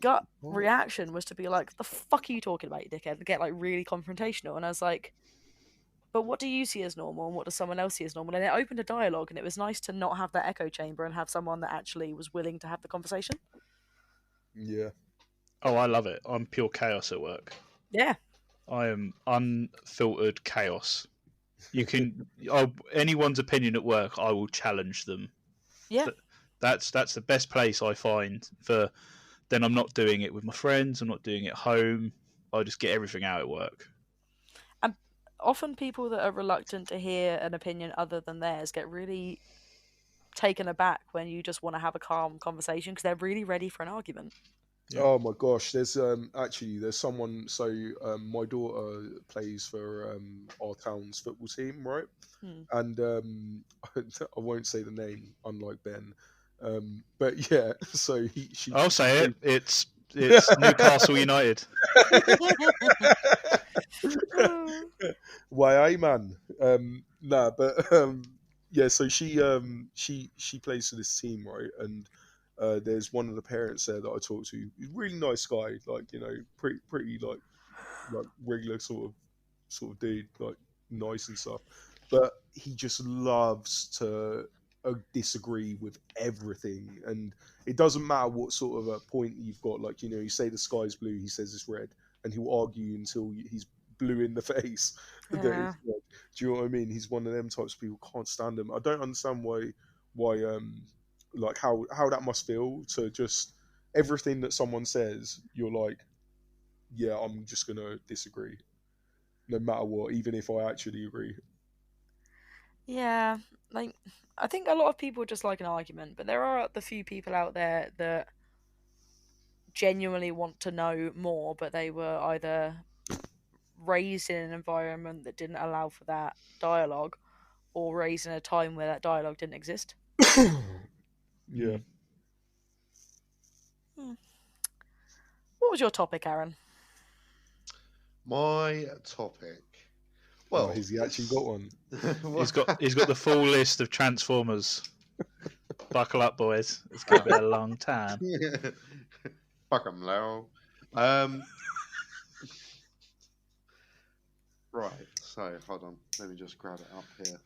gut What? reaction was to be like, the fuck are you talking about, you dickhead, and get like really confrontational. And I was like, but what do you see as normal and what does someone else see as normal? And it opened a dialogue, and it was nice to not have that echo chamber and have someone that actually was willing to have the conversation. Yeah. Oh, I love it. I'm pure chaos at work. Yeah. I am unfiltered chaos. You can anyone's opinion at work, I will challenge them. Yeah. That's the best place I find for. Then I'm not doing it with my friends. I'm not doing it at home. I just get everything out at work. And often people that are reluctant to hear an opinion other than theirs get really taken aback when you just want to have a calm conversation because they're really ready for an argument. Yeah. Oh my gosh, there's actually there's someone. So my daughter plays for our town's football team, right? And I won't say the name, unlike Ben. But yeah, so I'll she say plays. it. It's Newcastle United. YA man. Nah, but yeah, so she plays for this team, right? And there's one of the parents there that I talked to. He's a really nice guy, like pretty like regular sort of dude, like nice and stuff. But he just loves to disagree with everything, and it doesn't matter what sort of a point you've got. Like you say the sky's blue, he says it's red, and he'll argue until he's blue in the face. That Yeah. it's red. Do you know what I mean? He's one of them types of people. Can't stand him. I don't understand why like how that must feel to just everything that someone says. You're like, yeah, I'm just gonna disagree no matter what, even if I actually agree. Yeah, like I think a lot of people just like an argument, but there are the few people out there that genuinely want to know more, but they were either raised in an environment that didn't allow for that dialogue or raised in a time where that dialogue didn't exist. Yeah. What was your topic, Aaron? My topic. Oh, Well, has he actually got one? He's got the full list of Transformers. Buckle up, boys. It's gonna be a long time. Fuck 'em, low. Right. So hold on. Let me just grab it up here.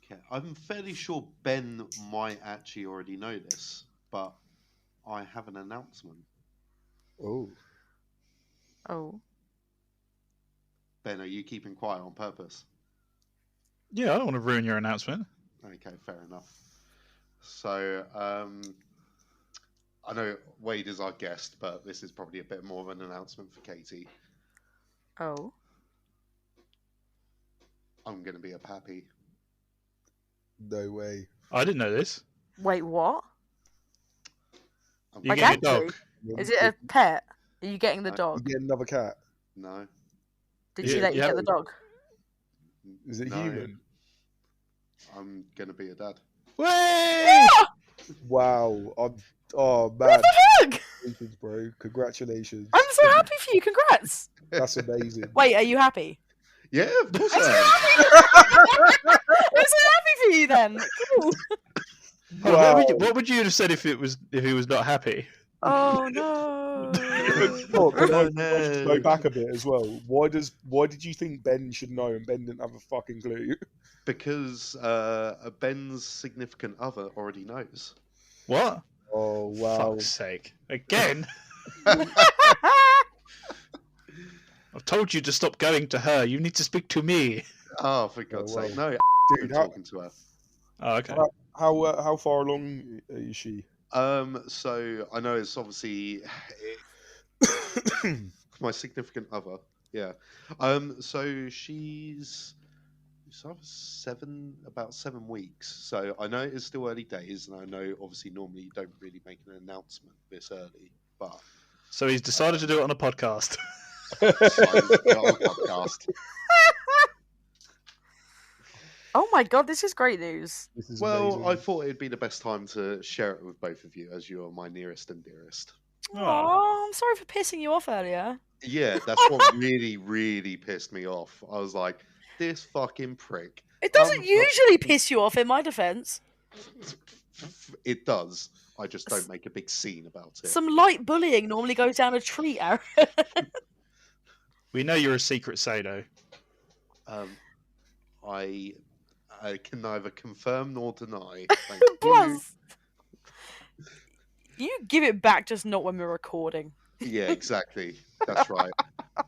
Okay. I'm fairly sure Ben might actually already know this, but I have an announcement. Oh. Ben, are you keeping quiet on purpose? Yeah, I don't want to ruin your announcement. Okay, fair enough. So, I know Wade is our guest, but this is probably a bit more of an announcement for Katie. Oh. I'm going to be a pappy. No way. I didn't know this. Wait, what? I'm You Like, getting a actually? dog? Is it a pet? Are you getting the You You dog? get another cat. No. Did she let you Yeah. get the dog? Is it No. human? I'm going to be a dad. Way! Wow. Oh man. What the heck? Congratulations, bro. Congratulations. I'm so happy for you. Congrats. That's amazing. Wait, are you happy? Yeah, of course I'm so I am. happy. I'm so happy for you then. Cool. Wow. What would you have said if he was not happy? Oh no. Oh, can I No. just go back a bit as well? Why did you think Ben should know and Ben didn't have a fucking clue? Because Ben's significant other already knows. What? Oh wow. Fuck's sake! Again. I've told you to stop going to her. You need to speak to me. Oh, for God's well. sake. No, I'm Dude, how talking to her. Oh, okay. how far along is she? So I know it's obviously my significant other. Yeah. So she's about 7 weeks. So I know it's still early days, and I know obviously normally you don't really make an announcement this early, but So he's decided to do it on a podcast. podcast. Oh my god, this is great news. This is Well, amazing. I thought it'd be the best time to share it with both of you, as you are my nearest and dearest. Oh, I'm sorry for pissing you off earlier. Yeah, that's what really, really pissed me off. I was like, this fucking prick. It doesn't usually piss you off, in my defense. It does. I just don't make a big scene about it. Some light bullying normally goes down a treat, Aaron. We know you're a secret Sado. I can neither confirm nor deny. Thank you. Plus, you give it back, just not when we're recording. Yeah, exactly. That's right.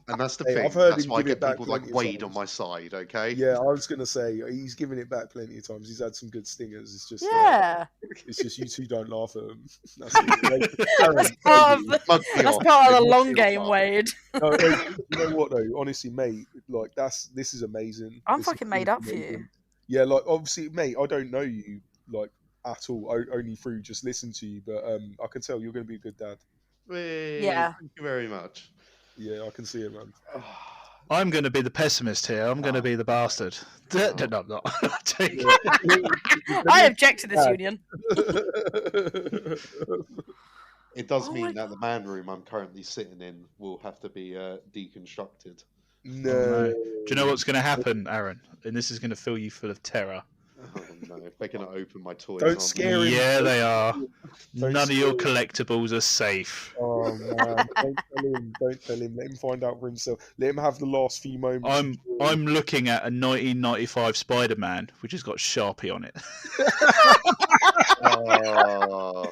And that's the Hey, thing. I've heard That's him why I give it get back people like plenty of Wade on times. my side, okay? Yeah, I was gonna say he's given it back plenty of times. He's had some good stingers. It's just Yeah. it's just you two don't laugh at him. That's it. That's part of the, Mug me that's off. part of the Mug long me off, game, Mark. Wade. No, you know what though? Honestly, mate, like this is amazing. I'm This is fucking made up for you. amazing. Yeah, like obviously, mate, I don't know you like at all, only through just listening to you, but I can tell you're going to be a good dad. Hey, Yeah. Thank you very much. Yeah, I can see it, man. I'm going to be the pessimist here. I'm going to be the bastard. No, I'm not. I object to this union. It does Oh my mean that the man room I'm currently sitting in will have to be deconstructed. No. No. Do you know what's going to happen, Aaron? And this is going to fill you full of terror. Oh no, they're going to open my toys. Don't aren't they? scare him. Yeah, they are. Don't None of your scare him. collectibles are safe. Oh man! Don't tell him. Don't tell him. Let him find out for himself. Let him have the last few moments. I'm looking at a 1995 Spider-Man, which has got Sharpie on it. Oh.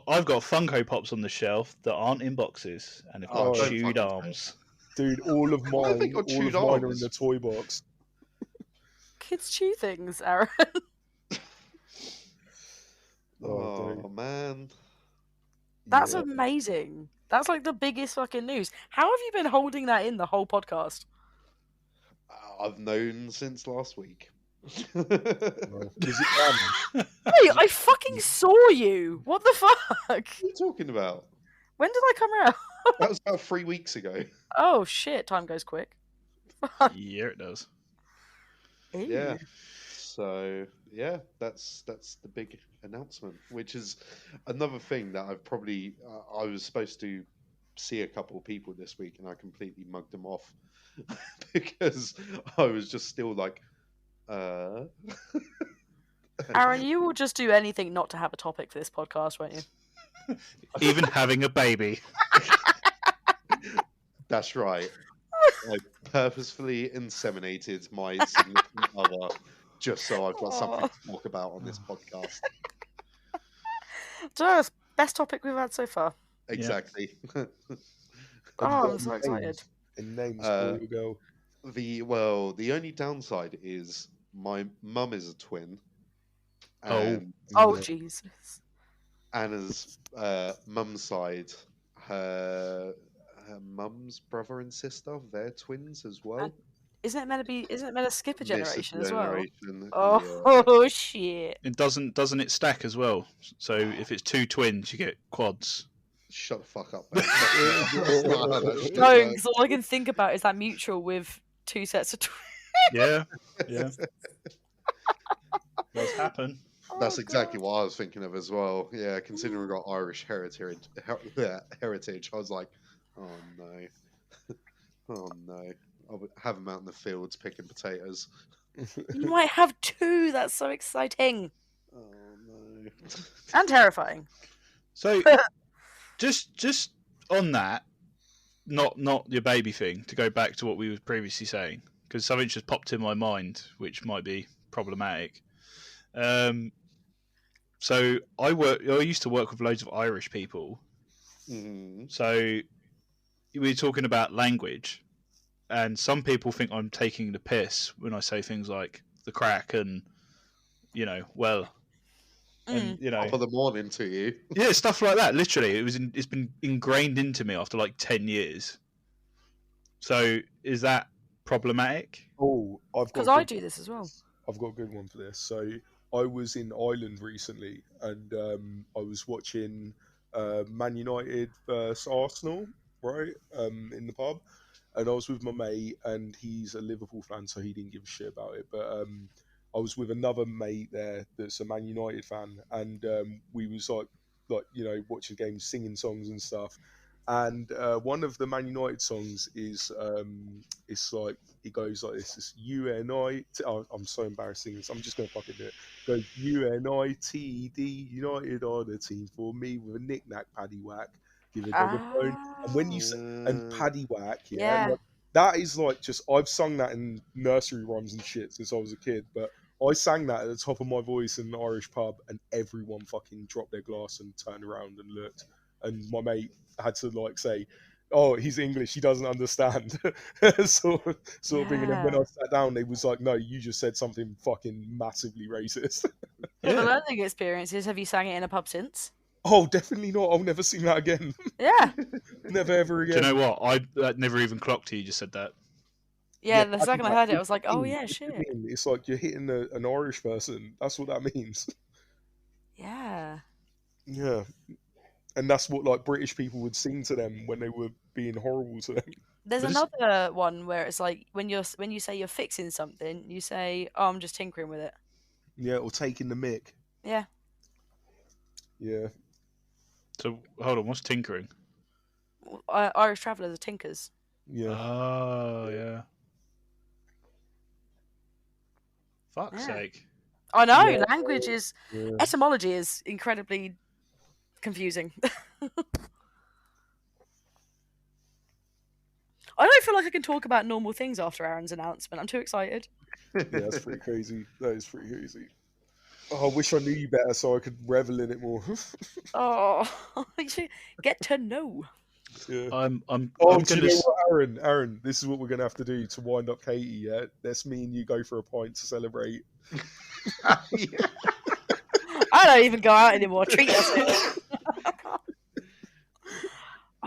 I've got Funko Pops on the shelf that aren't in boxes and have got Oh, chewed don't arms. Dude, all of Why have they mine, got all chewed of mine are in arms? the toy box. Kids chew things, Aaron. Oh dude. man. That's Yeah. amazing. That's like the biggest fucking news. How have you been holding that in the whole podcast? I've known since last week. Well, is it done? Wait, I fucking saw you. What the fuck? What are you talking about? When did I come around? That was about 3 weeks ago. Oh shit, time goes quick. Yeah, it does. Ew. Yeah. So yeah, that's the big announcement, which is another thing that I've probably I was supposed to see a couple of people this week, and I completely mugged them off because I was just still like, Aaron, you will just do anything not to have a topic for this podcast, won't you? Even having a baby. That's right. I purposefully inseminated my significant other just so I've got something to talk about on this podcast. So that's best topic we've had so far. Exactly. Oh, Have you I'm so got excited. names? And names Uh, for your girl. The only downside is my mum is a twin, And Oh, Jesus. Anna's mum's side, her mum's brother and sister, they're twins as well. And isn't it meant to skip a generation as well? Generation, Oh, yeah. oh shit. It doesn't it stack as well? So if it's 2 twins, you get quads. Shut the fuck up, man. That's not how that shit No, works. because all I can think about is that mutual with 2 sets of twins. Yeah. Does happen. That's exactly what I was thinking of as well. Yeah, considering we got Irish heritage, I was like, oh no, oh no. I would have them out in the fields picking potatoes. You might have 2. That's so exciting Oh no. and terrifying. So just on that, not your baby thing, to go back to what we were previously saying, because something just popped in my mind which might be problematic. So I used to work with loads of Irish people. Mm. So we were talking about language, and some people think I'm taking the piss when I say things like the crack and well. And Top of the morning to you. Yeah, stuff like that. Literally, it's been ingrained into me after like 10 years. So is that problematic? Oh, Because I do this as well. I've got a good one for this. So I was in Ireland recently, and I was watching Man United versus Arsenal, right, in the pub, and I was with my mate, and he's a Liverpool fan, so he didn't give a shit about it. But I was with another mate there that's a Man United fan, and we was like watching games, singing songs and stuff. And one of the Man United songs is it's like it goes like this: it's I'm so embarrassing. I'm just gonna fucking do it. It goes UNITED, United are the team for me with a knick-knack paddy whack. Give a dog a bone. And when you say and paddy whack, Yeah. like, that is like just I've sung that in nursery rhymes and shit since I was a kid, but I sang that at the top of my voice in an Irish pub, and everyone fucking dropped their glass and turned around and looked. And my mate had to like say, "Oh, he's English. He doesn't understand," sort of thing. And then when I sat down, they was like, "No, you just said something fucking massively racist." The learning experience is: have you sang it in a pub since? Oh, definitely not. I'll never sing that again. Yeah. Never ever again. Do you know what? I never even clocked you just said that. Yeah, the second I heard it, I was like, "Oh yeah, shit." It's like you're hitting an Irish person. That's what that means. Yeah. Yeah. And that's what like British people would sing to them when they were being horrible to them. There's another one where it's like when you say you're fixing something, you say, "Oh, I'm just tinkering with it." Yeah, or taking the mick. Yeah. Yeah. So hold on, what's tinkering? Irish travellers are tinkers. Yeah. Oh yeah. Fuck's sake. I know. Yeah. Language is etymology is incredibly confusing. I don't feel like I can talk about normal things after Aaron's announcement. I'm too excited. Yeah, that's pretty crazy. That is pretty crazy. Oh, I wish I knew you better so I could revel in it more. Oh, you should get to know. Yeah. I'm do gonna you know what, Aaron, this is what we're gonna have to do to wind up Katie. Yeah, let's me and you go for a pint to celebrate. Yeah. I don't even go out anymore. Treat us.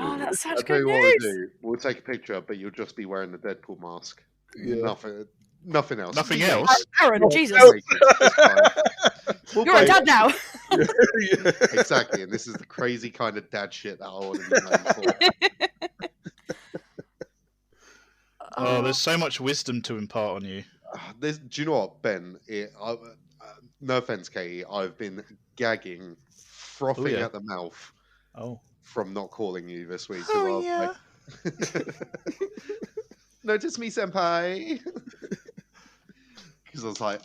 Oh, that's such I'll tell good you what we'll news. do. We'll take a picture, but you'll just be wearing the Deadpool mask. Yeah. Nothing Nothing else. else. Aaron, Jesus, It's fine. We'll you're a play dad it. now. Yeah. Exactly, and this is the crazy kind of dad shit that I want to be known for. Oh, there's so much wisdom to impart on you. Do you know what, Ben? No offense, Katie. I've been gagging, frothing yeah. at the mouth Oh. from not calling you this week. Oh, yeah. Notice me, senpai. Because I was like,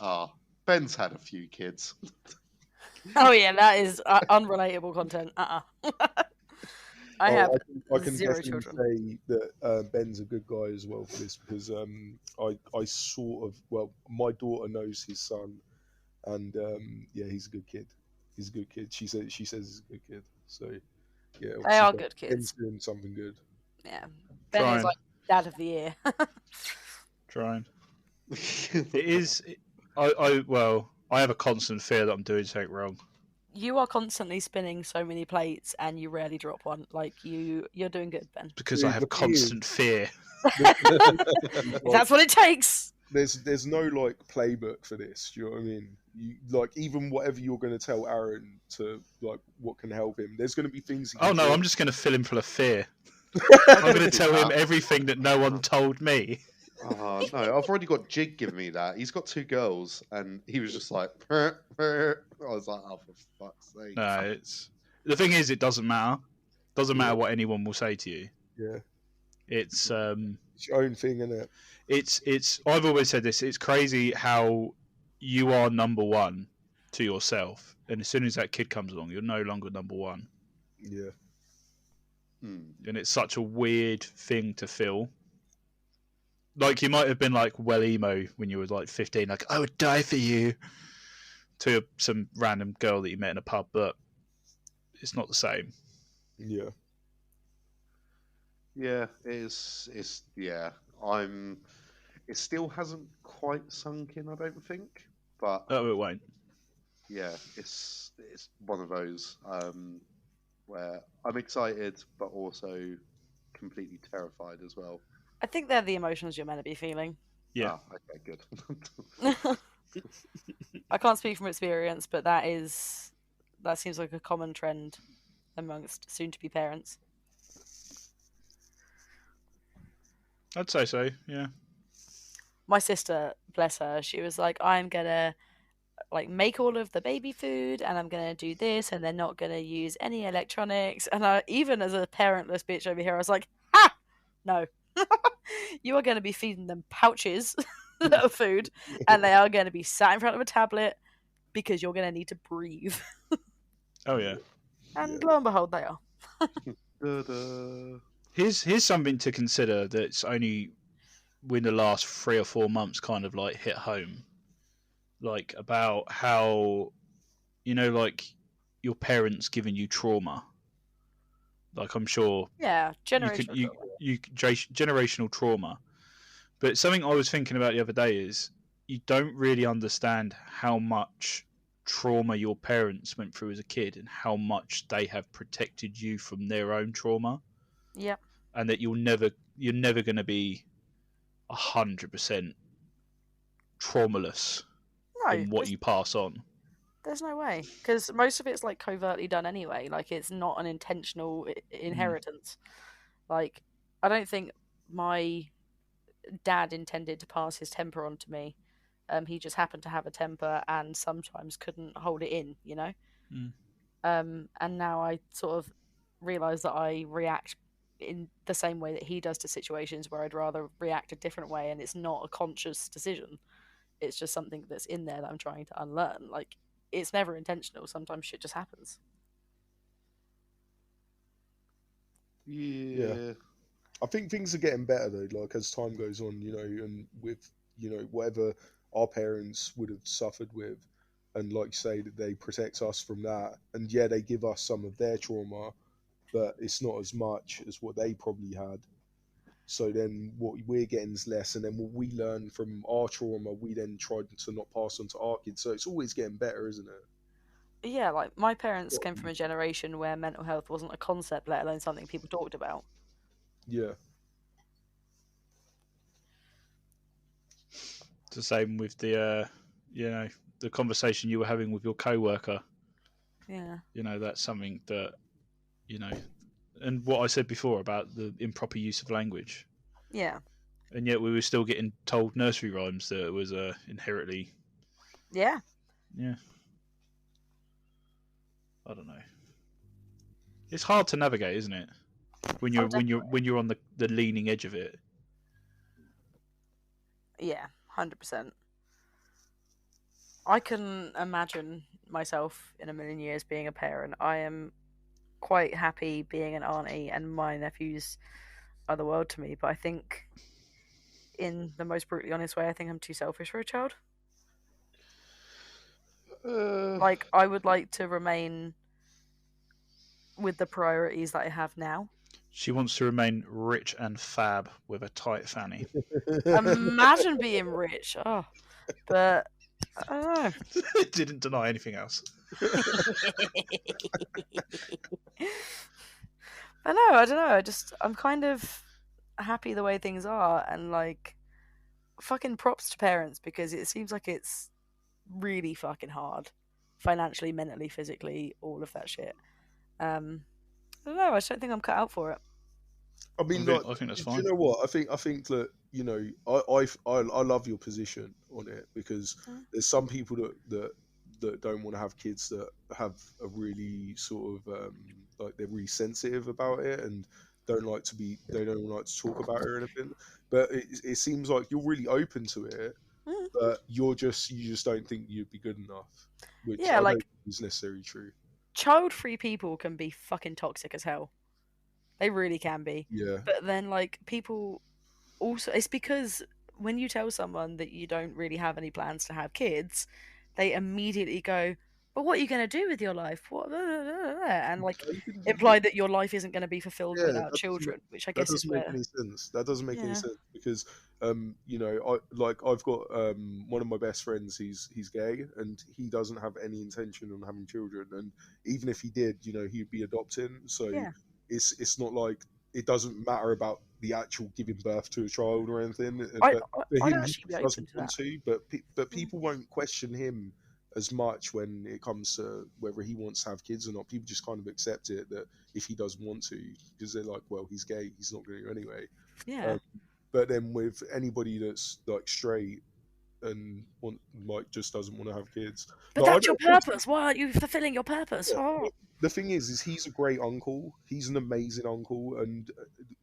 Ben's had a few kids. Oh yeah, that is unrelatable content. I have I can zero definitely children. say that Ben's a good guy as well for this because I sort of my daughter knows his son, and yeah, he's a good kid. He's a good kid. She says he's a good kid. So yeah, They are obviously good kids. Ben's doing something good. Yeah, Ben is like dad of the year. Trying. It is. I I have a constant fear that I'm doing something wrong. You are constantly spinning so many plates, and you rarely drop one. Like you're doing good, Ben. Because Dude, I have the thing is- constant fear. That's what it takes. There's no like playbook for this. Do you know what I mean? You like even whatever you're going to tell Aaron to like what can help him. There's going to be things. He can Oh no, do. I'm just going to fill him full of fear. I'm going to tell him everything that no one told me. Oh no, I've already got Jig giving me that. He's got 2 girls, and he was just like, I was like, oh, for fuck's sake. No, it's the thing is, it doesn't matter. Doesn't matter what anyone will say to you. Yeah, It's it's your own thing, isn't it? it's. I've always said this. It's crazy how you are number one to yourself, and as soon as that kid comes along, you're no longer number one. Yeah. And it's such a weird thing to feel. Like you might have been like well emo when you were like 15, like I would die for you, to some random girl that you met in a pub, but it's not the same. Yeah. Yeah, it's yeah. It still hasn't quite sunk in, I don't think. But Oh, it won't. yeah, it's one of those where I'm excited but also completely terrified as well. I think they're the emotions you're meant to be feeling. Yeah. Ah, okay, good. I can't speak from experience, but that seems like a common trend amongst soon-to-be parents. I'd say so, yeah. My sister, bless her, she was like, I'm gonna like make all of the baby food, and I'm gonna do this, and they're not gonna use any electronics. And I, even as a parentless bitch over here, I was like, ah, no, you are gonna be feeding them pouches of food, and they are gonna be sat in front of a tablet because you're gonna need to breathe. Oh yeah. And lo and behold, they are. Da-da. Here's something to consider that's only in the last 3 or 4 months kind of like hit home. Like about how, like your parents giving you trauma. Like I'm sure Yeah, generational. generational trauma. But something I was thinking about the other day is you don't really understand how much trauma your parents went through as a kid and how much they have protected you from their own trauma. Yep. And that you're never going to be 100% traumaless in what you pass on. There's no way, because most of it's like covertly done anyway. Like it's not an intentional inheritance. Like I don't think my dad intended to pass his temper on to me. He just happened to have a temper and sometimes couldn't hold it in, and now I sort of realise that I react in the same way that he does to situations where I'd rather react a different way, and it's not a conscious decision. It's just something that's in there that I'm trying to unlearn. Like it's never intentional. Sometimes shit just happens. Yeah. I think things are getting better though, like as time goes on, and with whatever our parents would have suffered with, and like you say, that they protect us from that, and yeah, they give us some of their trauma, but it's not as much as what they probably had. So then what we're getting is less, and then what we learn from our trauma, we then try to not pass on to our kids. So it's always getting better, isn't it? Yeah, like my parents came from a generation where mental health wasn't a concept, let alone something people talked about. Yeah. It's the same with the the conversation you were having with your co-worker. Yeah. That's something that and what I said before about the improper use of language. Yeah. And yet we were still getting told nursery rhymes that it was inherently. Yeah. Yeah. I don't know. It's hard to navigate, isn't it? When you're on the leaning edge of it. Yeah, 100%. I can imagine myself in a million years being a parent. I am quite happy being an auntie, and my nephews are the world to me. But I think, in the most brutally honest way, I think I'm too selfish for a child. Like, I would like to remain with the priorities that I have now. She wants to remain rich and fab with a tight fanny. Imagine being rich. Oh, but I don't know. Didn't deny anything else. I don't know. I'm kind of happy the way things are, and like, fucking props to parents because it seems like it's really fucking hard, financially, mentally, physically, all of that shit. I don't know. I just don't think I'm cut out for it. I mean, I like, think that's do fine. you know what? I think that, you know, I love your position on it, because there's some people that don't want to have kids, that have a really sort of like, they're really sensitive about it and they don't like to talk about it or anything. But it seems like you're really open to it, Mm. but you just don't think you'd be good enough, which Yeah, I like, don't think is necessarily true. child-free people can be fucking toxic as hell. They really can be. Yeah. But then, like, people also, it's because when you tell someone that you don't really have any plans to have kids, they immediately go, "But what are you going to do with your life? What?" And like, imply that your life isn't going to be fulfilled Yeah, without children, which I that guess is doesn't make where, any sense. That doesn't make any yeah, sense, because you know, I've got one of my best friends. He's gay, and he doesn't have any intention on having children. And even if he did, you know, he'd be adopting. So yeah. it's not like, it doesn't matter about the actual giving birth to a child or anything. I, But I for I'd him, he actually be just open doesn't to want that. to. But people won't question him as much when it comes to whether he wants to have kids or not. People just kind of accept it, that if he doesn't want to, because they're like, well, he's gay, he's not going to anyway. Yeah. But then with anybody that's like straight and like just doesn't want to have kids, But like, that's your purpose. Why aren't you fulfilling your purpose? Oh. the thing is he's a great uncle. He's an amazing uncle, and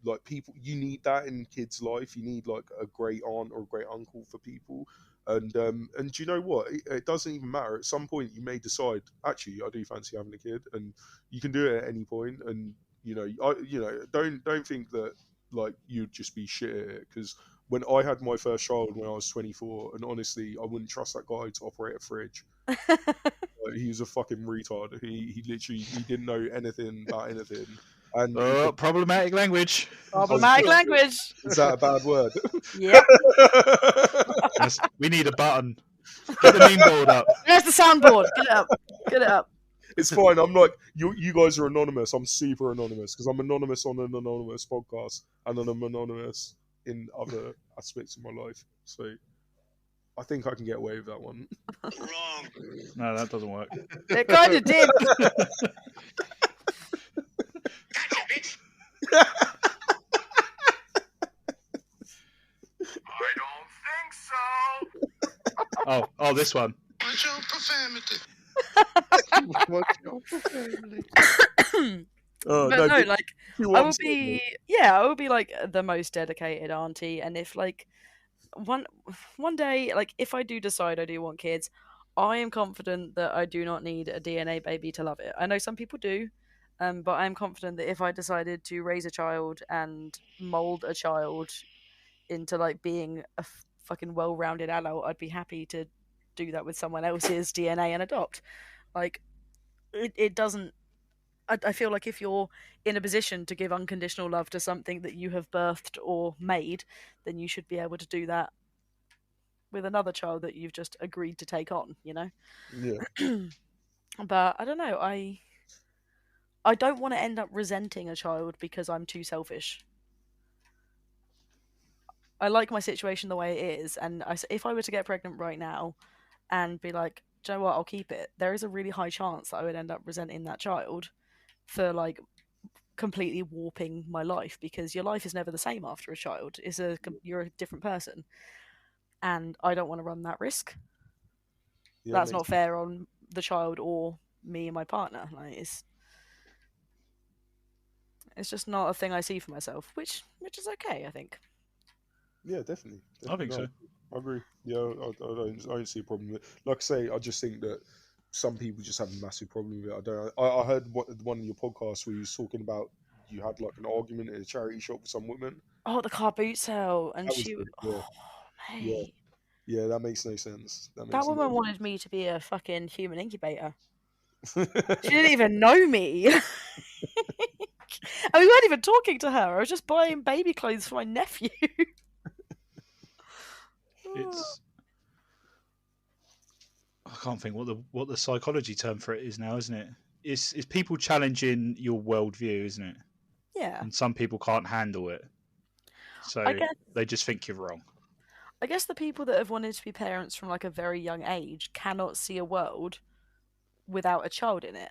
like, people, you need that in kids' life. You need like a great aunt or a great uncle for people. And do you know what? It doesn't even matter. At some point, you may decide, actually, I do fancy having a kid, and you can do it at any point. And you know, don't think that like you'd just be shit at it, because when I had my first child when I was 24, and honestly, I wouldn't trust that guy to operate a fridge. He was a fucking retard. He literally, he didn't know anything about anything. And Problematic language. Problematic language. is that a bad word? Yep. We need a button. Get the meme board up. There's the soundboard. Get it up. Get it up. It's fine. I'm like, you guys are anonymous. I'm super anonymous, because I'm anonymous on an anonymous podcast, and then I'm anonymous in other aspects of my life. So I think I can get away with that one. Wrong. No, that doesn't work. It kind of did. Gotcha, bitch. I don't think so. Oh, this one. Watch your profanity. Oh, But no, but like, you I want will something, be, yeah, I will be like the most dedicated auntie. And if like one day, like, if I do decide I do want kids, I am confident that I do not need a DNA baby to love it. I know some people do, but I am confident that if I decided to raise a child and mold a child into like being a fucking well-rounded adult, I'd be happy to do that with someone else's DNA and adopt. Like, it doesn't. I feel like if you're in a position to give unconditional love to something that you have birthed or made, then you should be able to do that with another child that you've just agreed to take on, you know? yeah. But I don't know, I don't want to end up resenting a child because I'm too selfish. I like my situation the way it is, and if I were to get pregnant right now and be like, do you know what, I'll keep it, there is a really high chance that I would end up resenting that child for like completely warping my life, because your life is never the same after a child. You're a different person, and I don't want to run that risk. Yeah, That's not fair on the child or me and my partner. Like, it's just not a thing I see for myself, which is okay, I think. Yeah, definitely. I think so. I agree. Yeah, I don't see a problem with it. Like I say, I just think that some people just have a massive problem with it. I don't. I heard one of your podcasts where you was talking about, you had like an argument in a charity shop with some woman. Oh, the car boot sale, and That was she. good, yeah. Oh, mate. Yeah, that makes no sense. That woman wanted me to be a fucking human incubator. no She didn't even know me. And we weren't even talking to her. I was just buying baby clothes for my nephew. It's I can't think what the psychology term for it is now, isn't it? It's people challenging your worldview, isn't it? Yeah. And some people can't handle it, I so guess they just think you're wrong. I guess the people that have wanted to be parents from like a very young age cannot see a world without a child in it.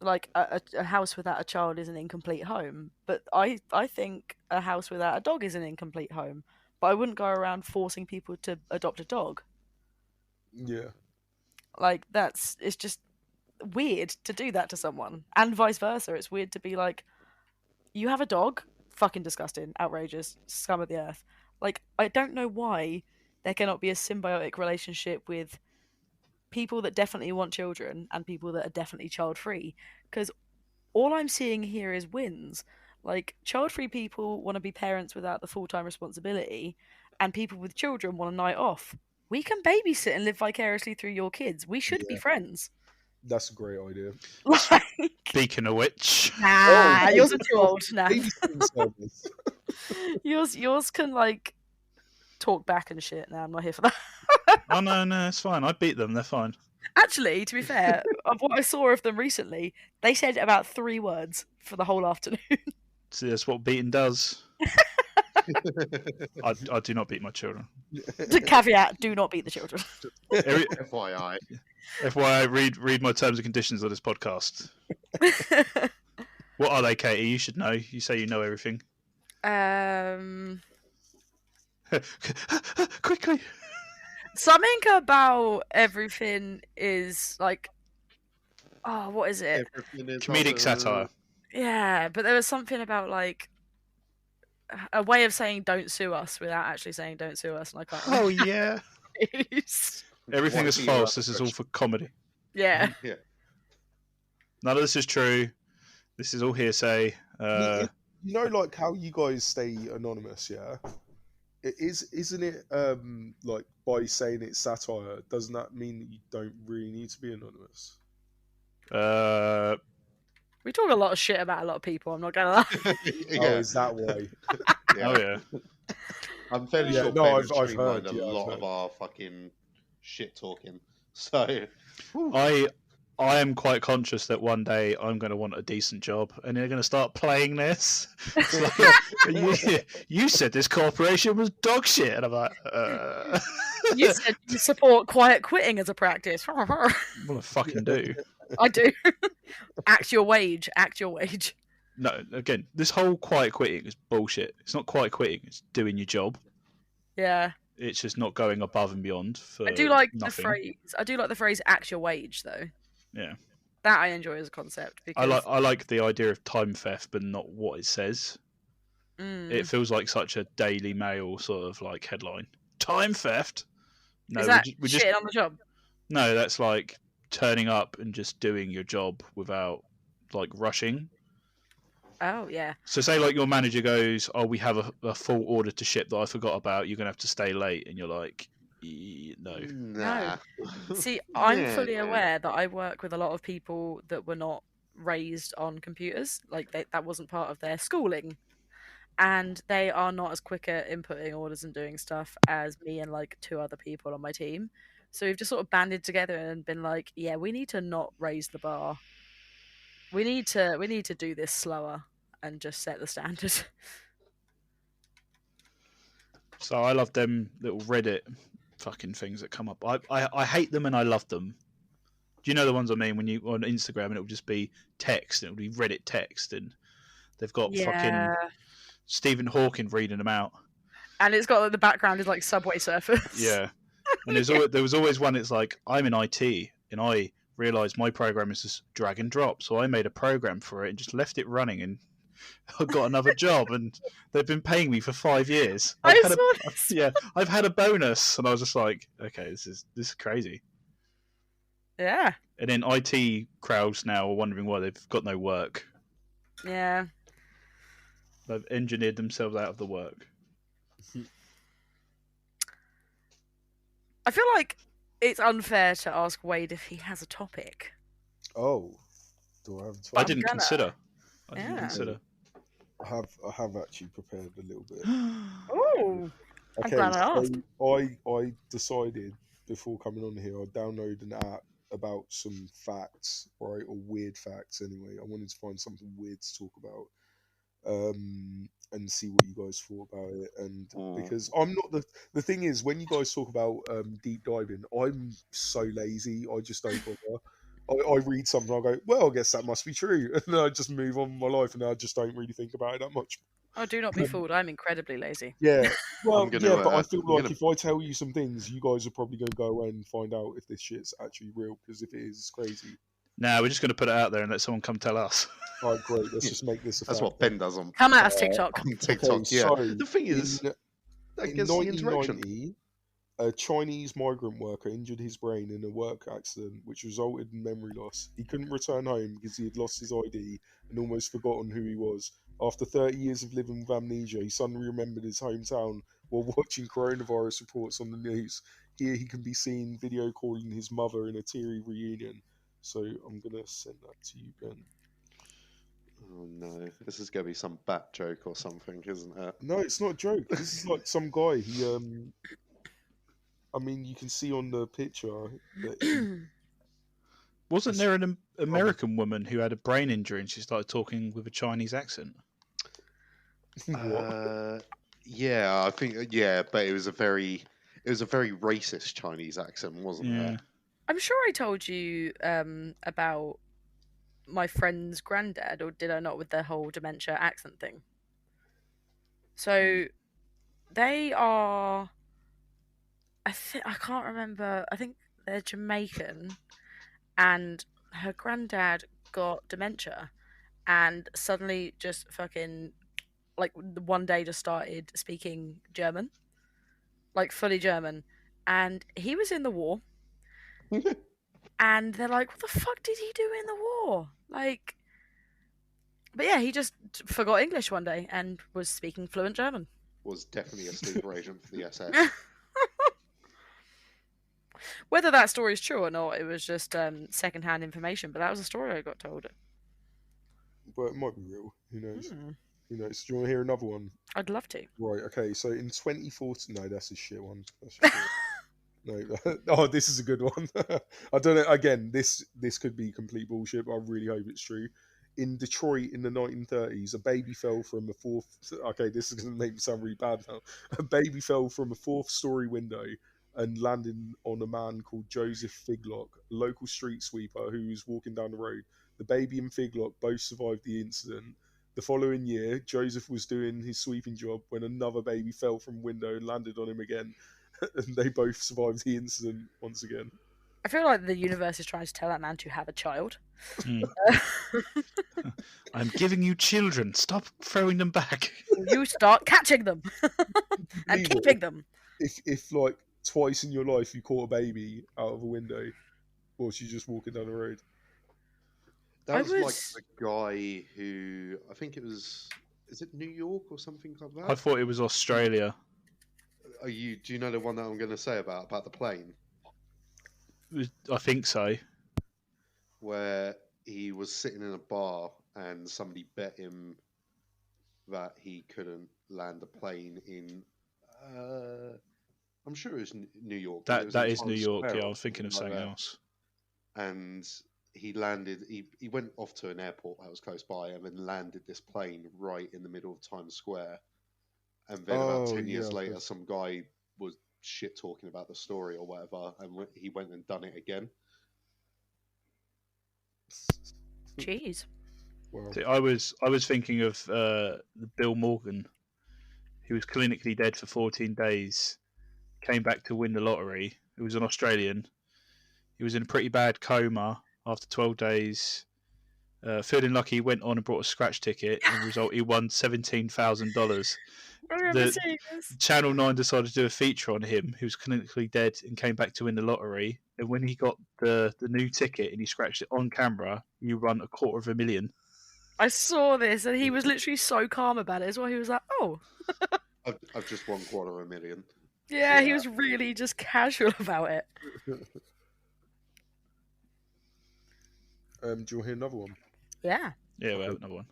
Like a house without a child is an incomplete home. But I think a house without a dog is an incomplete home. But I wouldn't go around forcing people to adopt a dog. Yeah. Like it's just weird to do that to someone. And vice versa. It's weird to be like, you have a dog? Fucking disgusting, outrageous, scum of the earth. Like, I don't know why there cannot be a symbiotic relationship with people that definitely want children and people that are definitely child free. Because all I'm seeing here is wins. Like, child free people want to be parents without the full time responsibility, and people with children want a night off. We can babysit and live vicariously through your kids. We should be Yeah. friends. That's a great idea. Like, Speaking of which, nah, Oh, yours are too old. Nah. babysitting service. yours can like talk back and shit. Now I'm not here for that. oh no, it's fine. I beat them. They're fine. Actually, to be fair, of what I saw of them recently, they said about 3 words for the whole afternoon. See, that's what beating does. I do not beat my children. The caveat: do not beat the children. FYI. FYI, read my terms and conditions of this podcast. What are they, Katie? You should know. You say you know everything. Quickly. Something about everything is like, oh, what is it? Comedic satire. Yeah, but there was something about like a way of saying "don't sue us" without actually saying "don't sue us," and I can't. Oh yeah. Everything What is do you false. have This is to all for comedy. Yeah. Yeah. None of this is true. This is all hearsay. You know, like how you guys stay anonymous, yeah? Isn't it like by saying it's satire, doesn't that mean that you don't really need to be anonymous? We talk a lot of shit about a lot of people. I'm not gonna lie. Oh, is that why? Oh yeah. I'm fairly Yeah, sure no, Ben I've streamlined heard, a yeah, I've lot heard. of our fucking shit talking. So I am quite conscious that one day I'm going to want a decent job, and they're going to start playing this. It's like, you said this corporation was dog shit, and I'm like, You said you support quiet quitting as a practice. what I fucking do. I do. Act your wage. Act your wage. No, again, this whole quiet quitting is bullshit. It's not quiet quitting; it's doing your job. Yeah. It's just not going above and beyond for I do like nothing. the phrase "act your wage," though. Yeah, that I enjoy as a concept because I like the idea of time theft, but not what it says. It feels like such a Daily Mail sort of like headline. Time theft. No, is that we shit just on the job? no. That's like turning up and just doing your job without like rushing. Oh yeah. So say like your manager goes, "Oh, we have a full order to ship that I forgot about. You're gonna have to stay late," and you're like, "No." nah. See, I'm Yeah, fully yeah. aware that I work with a lot of people that were not raised on computers. Like that wasn't part of their schooling, and they are not as quick at inputting orders and doing stuff as me and like 2 other people on my team. So we've just sort of banded together and been like, yeah, we need to not raise the bar. We need to do this slower and just set the standard. So I love them little Reddit fucking things that come up. I hate them and I love them. Do you know the ones I mean? When you on Instagram and it will just be text, and it will be Reddit text, and they've got fucking Stephen Hawking reading them out. And it's got like, the background is like Subway Surfers. Yeah, and there was always one. It's like, I'm in IT and I realised my program is just drag and drop, so I made a program for it and just left it running, and I got another job, and they've been paying me for 5 years. I've had a bonus, and I was just like, okay, this is crazy. Yeah. And then IT crowds now are wondering why they've got no work. Yeah. They've engineered themselves out of the work. I feel like it's unfair to ask Wade if he has a topic. Oh, do I have time? I didn't gonna. consider. I have actually prepared a little bit. Oh, I'm glad I asked. So I decided before coming on here, I downloaded an app about some facts, right, or weird facts. Anyway, I wanted to find something weird to talk about, and see what you guys thought about it. And because I'm not the thing is, when you guys talk about deep diving, I'm so lazy. I just don't bother. I read something, I go, well, I guess that must be true, and then I just move on with my life, and I just don't really think about it that much. Oh, do not be fooled. I'm incredibly lazy. Yeah, well, I'm gonna, yeah, but I feel I'm like gonna- if I tell you some things, you guys are probably going to go away and find out if this shit's actually real. Because if it is, it's crazy. Nah, we're just going to put it out there and let someone come tell us. All right, great. Let's just make this a That's fact. what Ben does on Come at us, TikTok. TikTok. Okay, Yeah. so The thing is, that in gets the interaction. 1990, a Chinese migrant worker injured his brain in a work accident, which resulted in memory loss. He couldn't return home because he had lost his ID and almost forgotten who he was. After 30 years of living with amnesia, he suddenly remembered his hometown while watching coronavirus reports on the news. Here he can be seen video calling his mother in a teary reunion. So I'm going to send that to you, Ben. Oh no, this is gonna be some bat joke or something, isn't it? No, it's not a joke. This is like some guy. I mean, you can see on the picture that Wasn't there an American woman who had a brain injury and she started talking with a Chinese accent? what? Yeah, I think but it was a very racist Chinese accent, wasn't Yeah. it? I'm sure I told you about my friend's granddad, or did I not, with the whole dementia accent thing? So they are, I can't remember, I think they're Jamaican, and her granddad got dementia and suddenly just fucking, like, one day just started speaking German, like fully German, and he was in the war. And they're like, what the fuck did he do in the war? Like, but yeah, he just forgot English one day and was speaking fluent German. Was definitely a sleeper agent for the SS. Whether that story's true or not, it was just secondhand information, but that was a story I got told. But it might be real. Who knows? Hmm. Who knows? Do you want to hear another one? I'd love to. Right. Okay. So in 2014, no, that's a shit one. That's a shit one. No. Oh, this is a good one. I don't know. Again, this could be complete bullshit, but I really hope it's true. In Detroit in the 1930s, a baby fell from a fourth. Okay, this is going to make me sound really bad now. A baby fell from a fourth-story window and landed on a man called Joseph Figlock, a local street sweeper who was walking down the road. The baby and Figlock both survived the incident. The following year, Joseph was doing his sweeping job when another baby fell from a window and landed on him again. And they both survived the incident once again. I feel like the universe is trying to tell that man to have a child. I'm giving you children. Stop throwing them back. You start catching them and Believe keeping it, them. if like twice in your life you caught a baby out of a window whilst you're just walking down the road. That was like the guy who, I think it was, is it New York or something like that? I thought it was Australia. Do you know the one that I'm going to say about the plane? I think so. Where he was sitting in a bar and somebody bet him that he couldn't land a plane in, I'm sure it was New York. It was That in is New Times York. Square Yeah, I or was thinking of something like that. else. And he landed, he went off to an airport that was close by and then landed this plane right in the middle of Times Square. And then about 10 years later, some guy was shit talking about the story or whatever, and he went and done it again. Jeez. Wow. See, I was thinking of Bill Morgan. He was clinically dead for 14 days, came back to win the lottery. He was an Australian. He was in a pretty bad coma after 12 days. Feeling lucky, he went on and brought a scratch ticket. And as a result, he won $17,000. I remember seeing this. Channel 9 decided to do a feature on him, who was clinically dead and came back to win the lottery. And when he got the new ticket and he scratched it on camera, he won $250,000. I saw this, and he was literally so calm about it as well. He was like, "Oh, I've just won $250,000. yeah." He was really just casual about it. Do you want to hear another one? Yeah. Yeah, we have another one.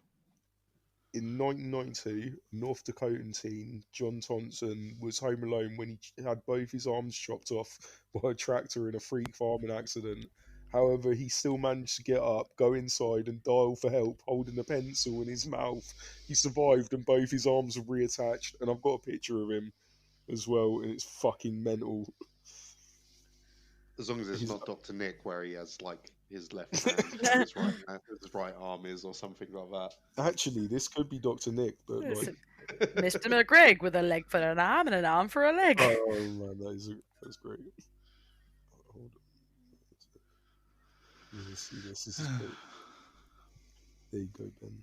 in 1992, North Dakotan teen John Thompson was home alone when he had both his arms chopped off by a tractor in a freak farming accident. However, he still managed to get up, go inside, and dial for help, holding a pencil in his mouth. He survived, and both his arms were reattached. And I've got a picture of him as well, and it's fucking mental. As long as it's not Dr. Nick, where he has like his left hand, and his right arm is, or something like that. Actually, this could be Dr. Nick, but like, Mr. McGregor with a leg for an arm and an arm for a leg. oh man, that's great. Hold on. Let's see this. This is great. There you go, Ben.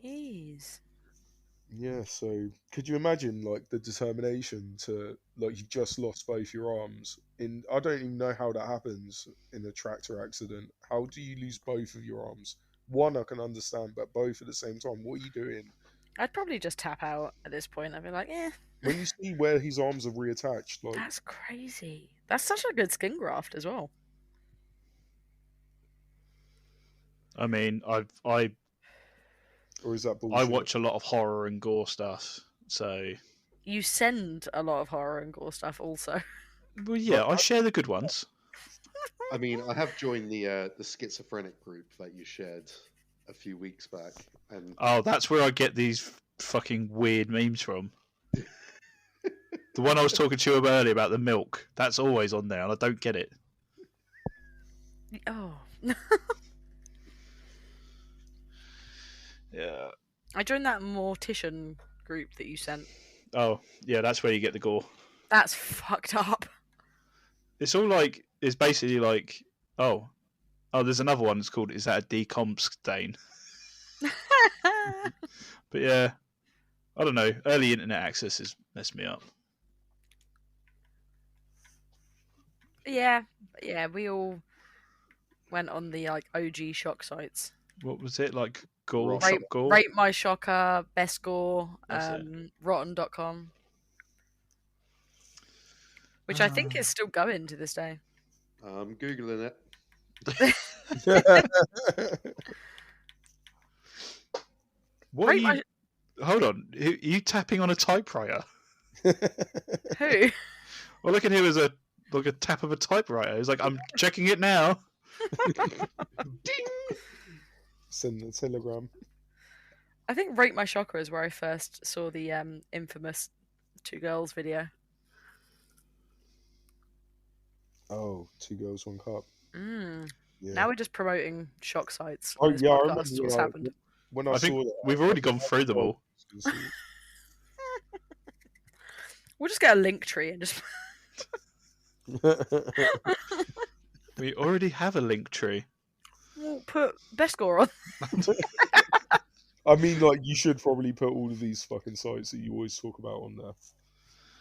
Jeez. Yeah, so could you imagine like the determination to like you've just lost both your arms in I don't even know how that happens in a tractor accident. How do you lose both of your arms? One I can understand, but both at the same time, what are you doing? I'd probably just tap out at this point. I'd be like, When you see where his arms are reattached, like that's crazy. That's such a good skin graft as well. I mean, or is that bullshit? I watch a lot of horror and gore stuff, so You send a lot of horror and gore stuff also. well, yeah, I share the good ones. I mean, I have joined the schizophrenic group that you shared a few weeks back, and Oh, that's where I get these fucking weird memes from. The one I was talking to you about earlier about the milk, that's always on there, and I don't get it. Oh. Yeah. I joined that mortician group that you sent. Oh, yeah, that's where you get the gore. That's fucked up. It's all like, it's basically like, oh, there's another one that's called, is that a decomp stain? But yeah, I don't know. Early internet access has messed me up. Yeah, we all went on the like OG shock sites. What was it? Like gore, Right. shop gore? Rate My Shocker, Best Gore, That's it. Rotten.com. Which I think is still going to this day. I'm Googling it. What are Rate you... My... Hold on. Are you tapping on a typewriter? Who? Well, look at him as a tap of a typewriter. He's like, I'm checking it now. Ding! Send the telegram. I think Rate My Shocker is where I first saw the infamous Two Girls video. Oh, 2 girls, 1 cup. Mm. Yeah. Now we're just promoting shock sites. Oh on this yeah, I podcast. remember What's happened? when I I saw think that. we've already gone through them all. We'll just get a link tree and just. We already have a link tree. We'll put Best Gore on. I mean, like, you should probably put all of these fucking sites that you always talk about on there,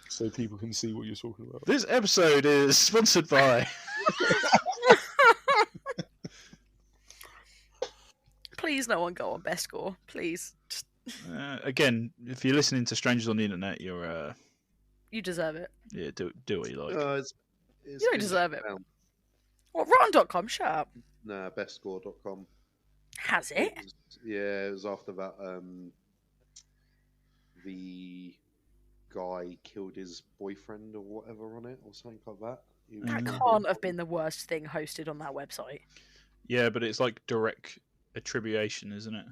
so people can see what you're talking about. This episode is sponsored by. Please, no one go on Best Gore. Please. Just... Again, if you're listening to strangers on the internet, you're You deserve it. yeah, do what you like. It's You don't been deserve it. down. What, Rotten.com? Shut up. Nah, bestscore.com. Has it? Yeah, it was after that. The guy killed his boyfriend or whatever on it, or something like that. That can't have been the worst thing hosted on that website. Yeah, but it's like direct attribution, isn't it?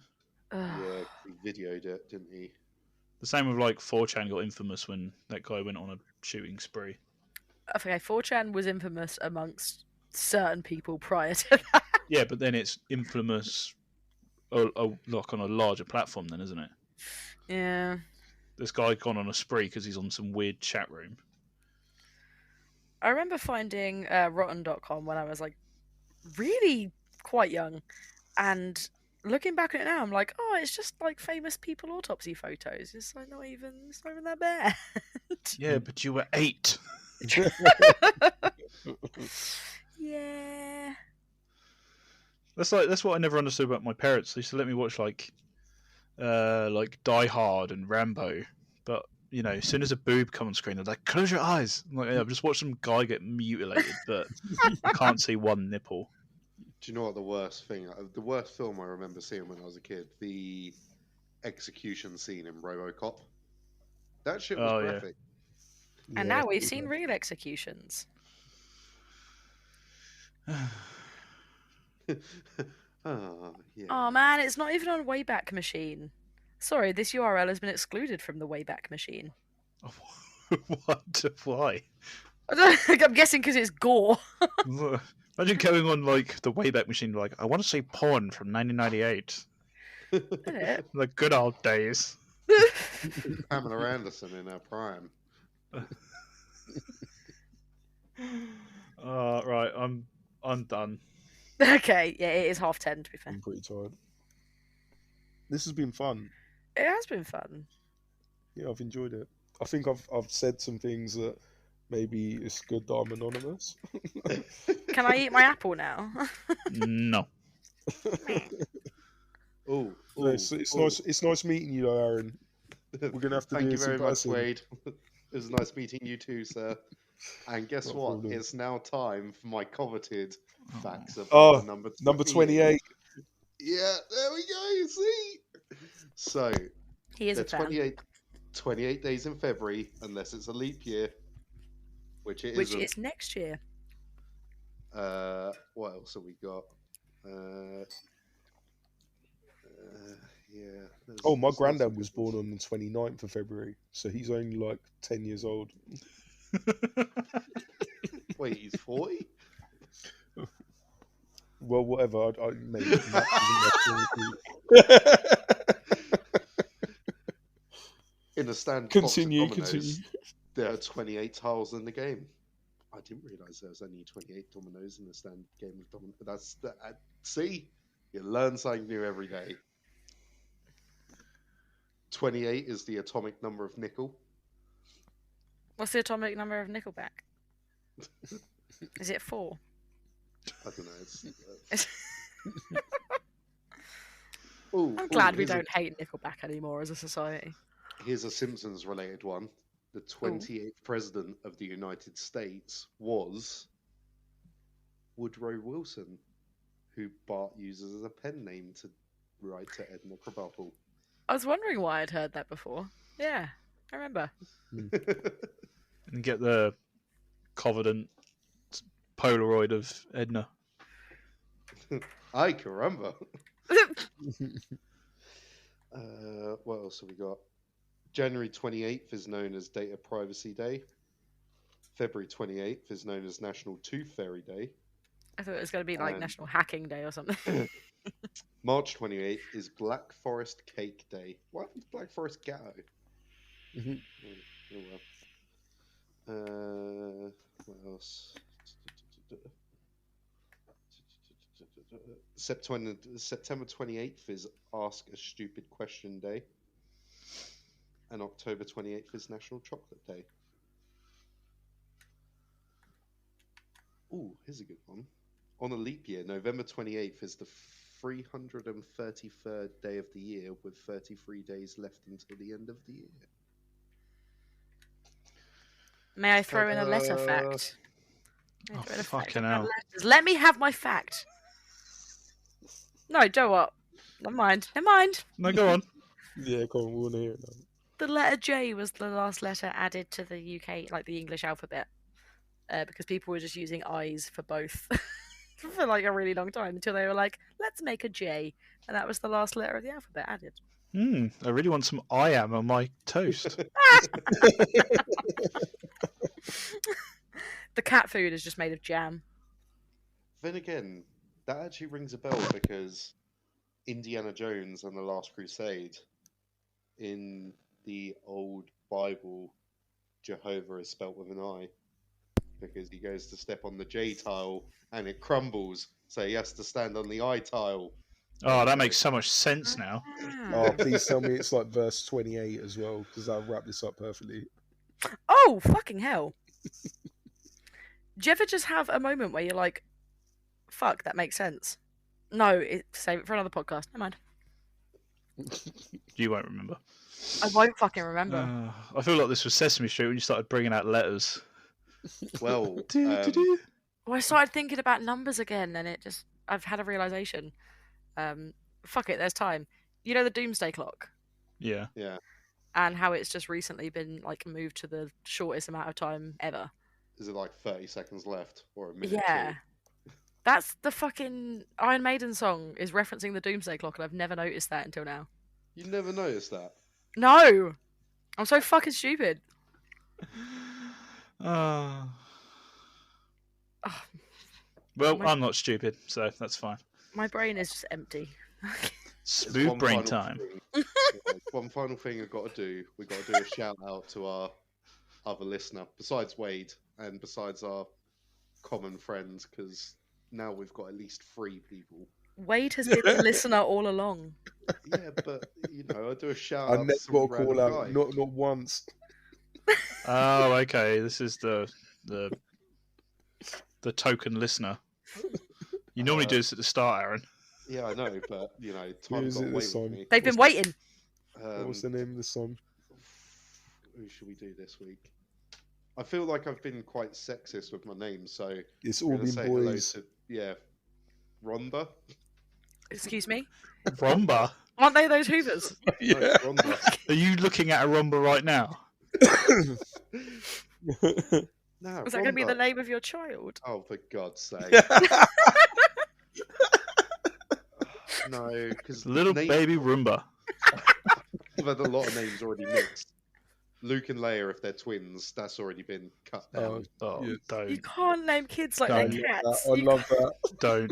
Ugh. Yeah, he videoed it, didn't he? The same with like 4chan got infamous when that guy went on a shooting spree. Okay, 4chan was infamous amongst certain people prior to that. Yeah, but then it's infamous, like on a larger platform, then, isn't it? Yeah. This guy gone on a spree because he's on some weird chat room. I remember finding Rotten.com when I was like really quite young, and looking back at it now, I'm like, oh, it's just like famous people autopsy photos. It's like not even that bad. Yeah, but you were 8. Yeah. That's what I never understood about my parents. They used to let me watch like Die Hard and Rambo, but you know, as soon as a boob come on screen, they're like, "Close your eyes." I'm like, yeah, I've just watched some guy get mutilated, but I can't see one nipple. Do you know what the worst thing? The worst film I remember seeing when I was a kid, the execution scene in RoboCop. That shit was Oh, yeah. graphic. And Yeah, now we've seen real executions. Oh, yeah. Oh man, it's not even on Wayback Machine. Sorry, this URL has been excluded from the Wayback Machine. What? Why? I'm guessing because it's gore. Imagine going on like the Wayback Machine, like I want to see porn from 1998, Isn't it? the good old days. Pamela Anderson in her prime. Right, I'm done. Okay, yeah, it is 10:30 to be fair. I'm pretty tired. This has been fun. It has been fun. Yeah, I've enjoyed it. I think I've said some things that maybe it's good that I'm anonymous. Can I eat my apple now? No. Oh, No, it's nice. It's nice meeting you, though, Aaron. We're gonna have to Thank do you this very in much, person. Wade. It was nice meeting you too, sir. And guess Not a what? problem. It's now time for my coveted facts about Oh, the number 28. Number 28. Yeah, there we go. You see. So He is the a fan. 28 days in February, unless it's a leap year, which it Which isn't. is next year. What else have we got? Yeah. Oh, my there's lots granddad of was good ones. born on the 29th of February, so he's only like 10 years old. Wait, he's 40? Well, whatever. Maybe that isn't In the stand Continue. there are 28 tiles in the game. I didn't realise there was only 28 dominoes in the stand game of dominoes. See, you learn something new every day. 28 is the atomic number of nickel. What's the atomic number of Nickelback? Is it 4? I don't know. I'm glad we don't hate Nickelback anymore as a society. Here's a Simpsons related one. The 28th president of the United States was Woodrow Wilson, who Bart uses as a pen name to write to Edna Krabappel. I was wondering why I'd heard that before. Yeah, I remember. And get the Covenant Polaroid of Edna. Ay, caramba. What else have we got? January 28th is known as Data Privacy Day. February 28th is known as National Tooth Fairy Day. I thought it was going to be like National Hacking Day or something. March 28th is Black Forest Cake Day. What happened to Black Forest Ghetto? Oh well. What else? September 28th is Ask a Stupid Question Day. And October 28th is National Chocolate Day. Ooh, here's a good one. On a leap year, November 28th is the 333rd day of the year, with 33 days left until the end of the year. May I throw in a letter fact? Oh, fucking hell. Let me have my fact. No, Joe, what? Never mind. No, go on. Yeah, come on, we want to hear it now. The letter J was the last letter added to the UK, like the English alphabet, because people were just using I's for both for like a really long time until they were like, let's make a J, and that was the last letter of the alphabet added. I really want some I am on my toast. The cat food is just made of jam. Then again, that actually rings a bell because Indiana Jones and the Last Crusade, in the old Bible, Jehovah is spelt with an I because he goes to step on the J tile and it crumbles, so he has to stand on the I tile. Oh, that makes so much sense now. Oh, please tell me it's like verse 28 as well, because I'll wrap this up perfectly. Oh, fucking hell. Do you ever just have a moment where you're like, fuck, that makes sense? No, save it for another podcast. Never mind. You won't remember. I won't fucking remember. I feel like this was Sesame Street when you started bringing out letters. Well, Well, I started thinking about numbers again, and it just... I've had a realization. Fuck it, there's time. You know the doomsday clock, Yeah. Yeah. and how it's just recently been like moved to the shortest amount of time ever. Is it like 30 seconds left or a minute? Yeah. That's the fucking Iron Maiden song is referencing the doomsday clock, and I've never noticed that until now. You never noticed that? No! I'm so fucking stupid. Well, My- I'm not stupid, so that's fine. My brain is just empty. There's Smooth one brain final time. thing- one final thing I've got to do. We've got to do a shout out to our other listener, besides Wade and besides our common friends, because now we've got at least 3 people. Wade has been a listener all along. Yeah, but you know, I do a shout I out. never to some got a call random out, guy. not once. Oh, okay. This is the token listener. You normally do this at the start, Aaron. Yeah, I know, but you know, time Who's got it away this with time? me. They've been waiting. What's the name of the song? Who should we do this week? I feel like I've been quite sexist with my name, so It's I'm all gonna been say hello boys. to Rhonda. Excuse me? Romba? Aren't they those Hoovers? No, it's Rhonda. Are you looking at a Romba right now? No, Is that going to be the Rhonda. name of your child? Oh, for God's sake! No, because Little baby Roomba. I've had a lot of names already mixed. Luke and Leia, if they're twins, that's already been cut down. Oh, Yes. don't. You can't name kids like No, they're cats. I love that. Don't.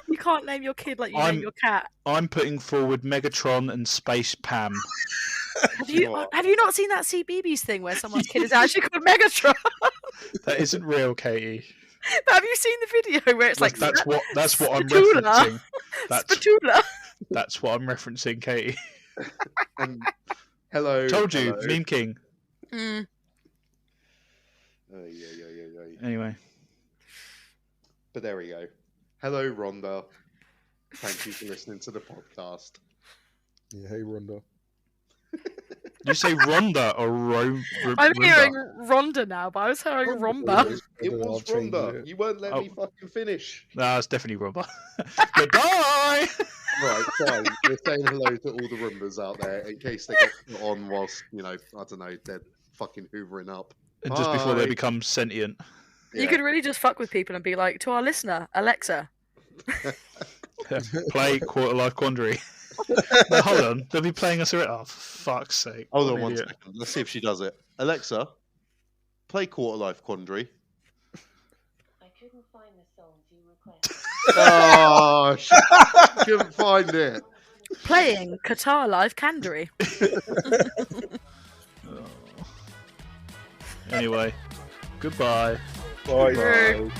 You can't name your kid like you I'm- name your cat. I'm putting forward Megatron and Space Pam. Have you you know what? have you not seen that CBeebies thing where someone's kid is actually called Megatron? That isn't real, Katie. Have you seen the video where it's like That's what I'm Spatula. referencing. That's Spatula? that's what I'm referencing, Katie. And hello. Told you, hello. Meme King. Mm. Yeah. Anyway, But there we go. Hello, Rhonda. Thank you for listening to the podcast. Yeah, hey Rhonda. you say Rhonda or I'm Roomba? hearing Rhonda now, but I was hearing Romba. It I don't know, was I'll change Rhonda. it. You won't let me Oh. fucking finish. Nah, it's definitely Roomba. Goodbye. Right, fine. We're saying hello to all the Roombas out there in case they get put on whilst, you know, I don't know, they're fucking hoovering up. And just before they Bye. become sentient. You Yeah. could really just fuck with people and be like, to our listener, Alexa, Play Quarterlife Quandary. No, hold on, they'll be playing us around. Oh, for fuck's sake! Hold What on an one idiot. second. Let's see if she does it. Alexa, play Quarterlife Quandary. I couldn't find the songs you requested. Oh, she couldn't find it. playing Qatar Life Quandary. Anyway, goodbye. Bye. Bye.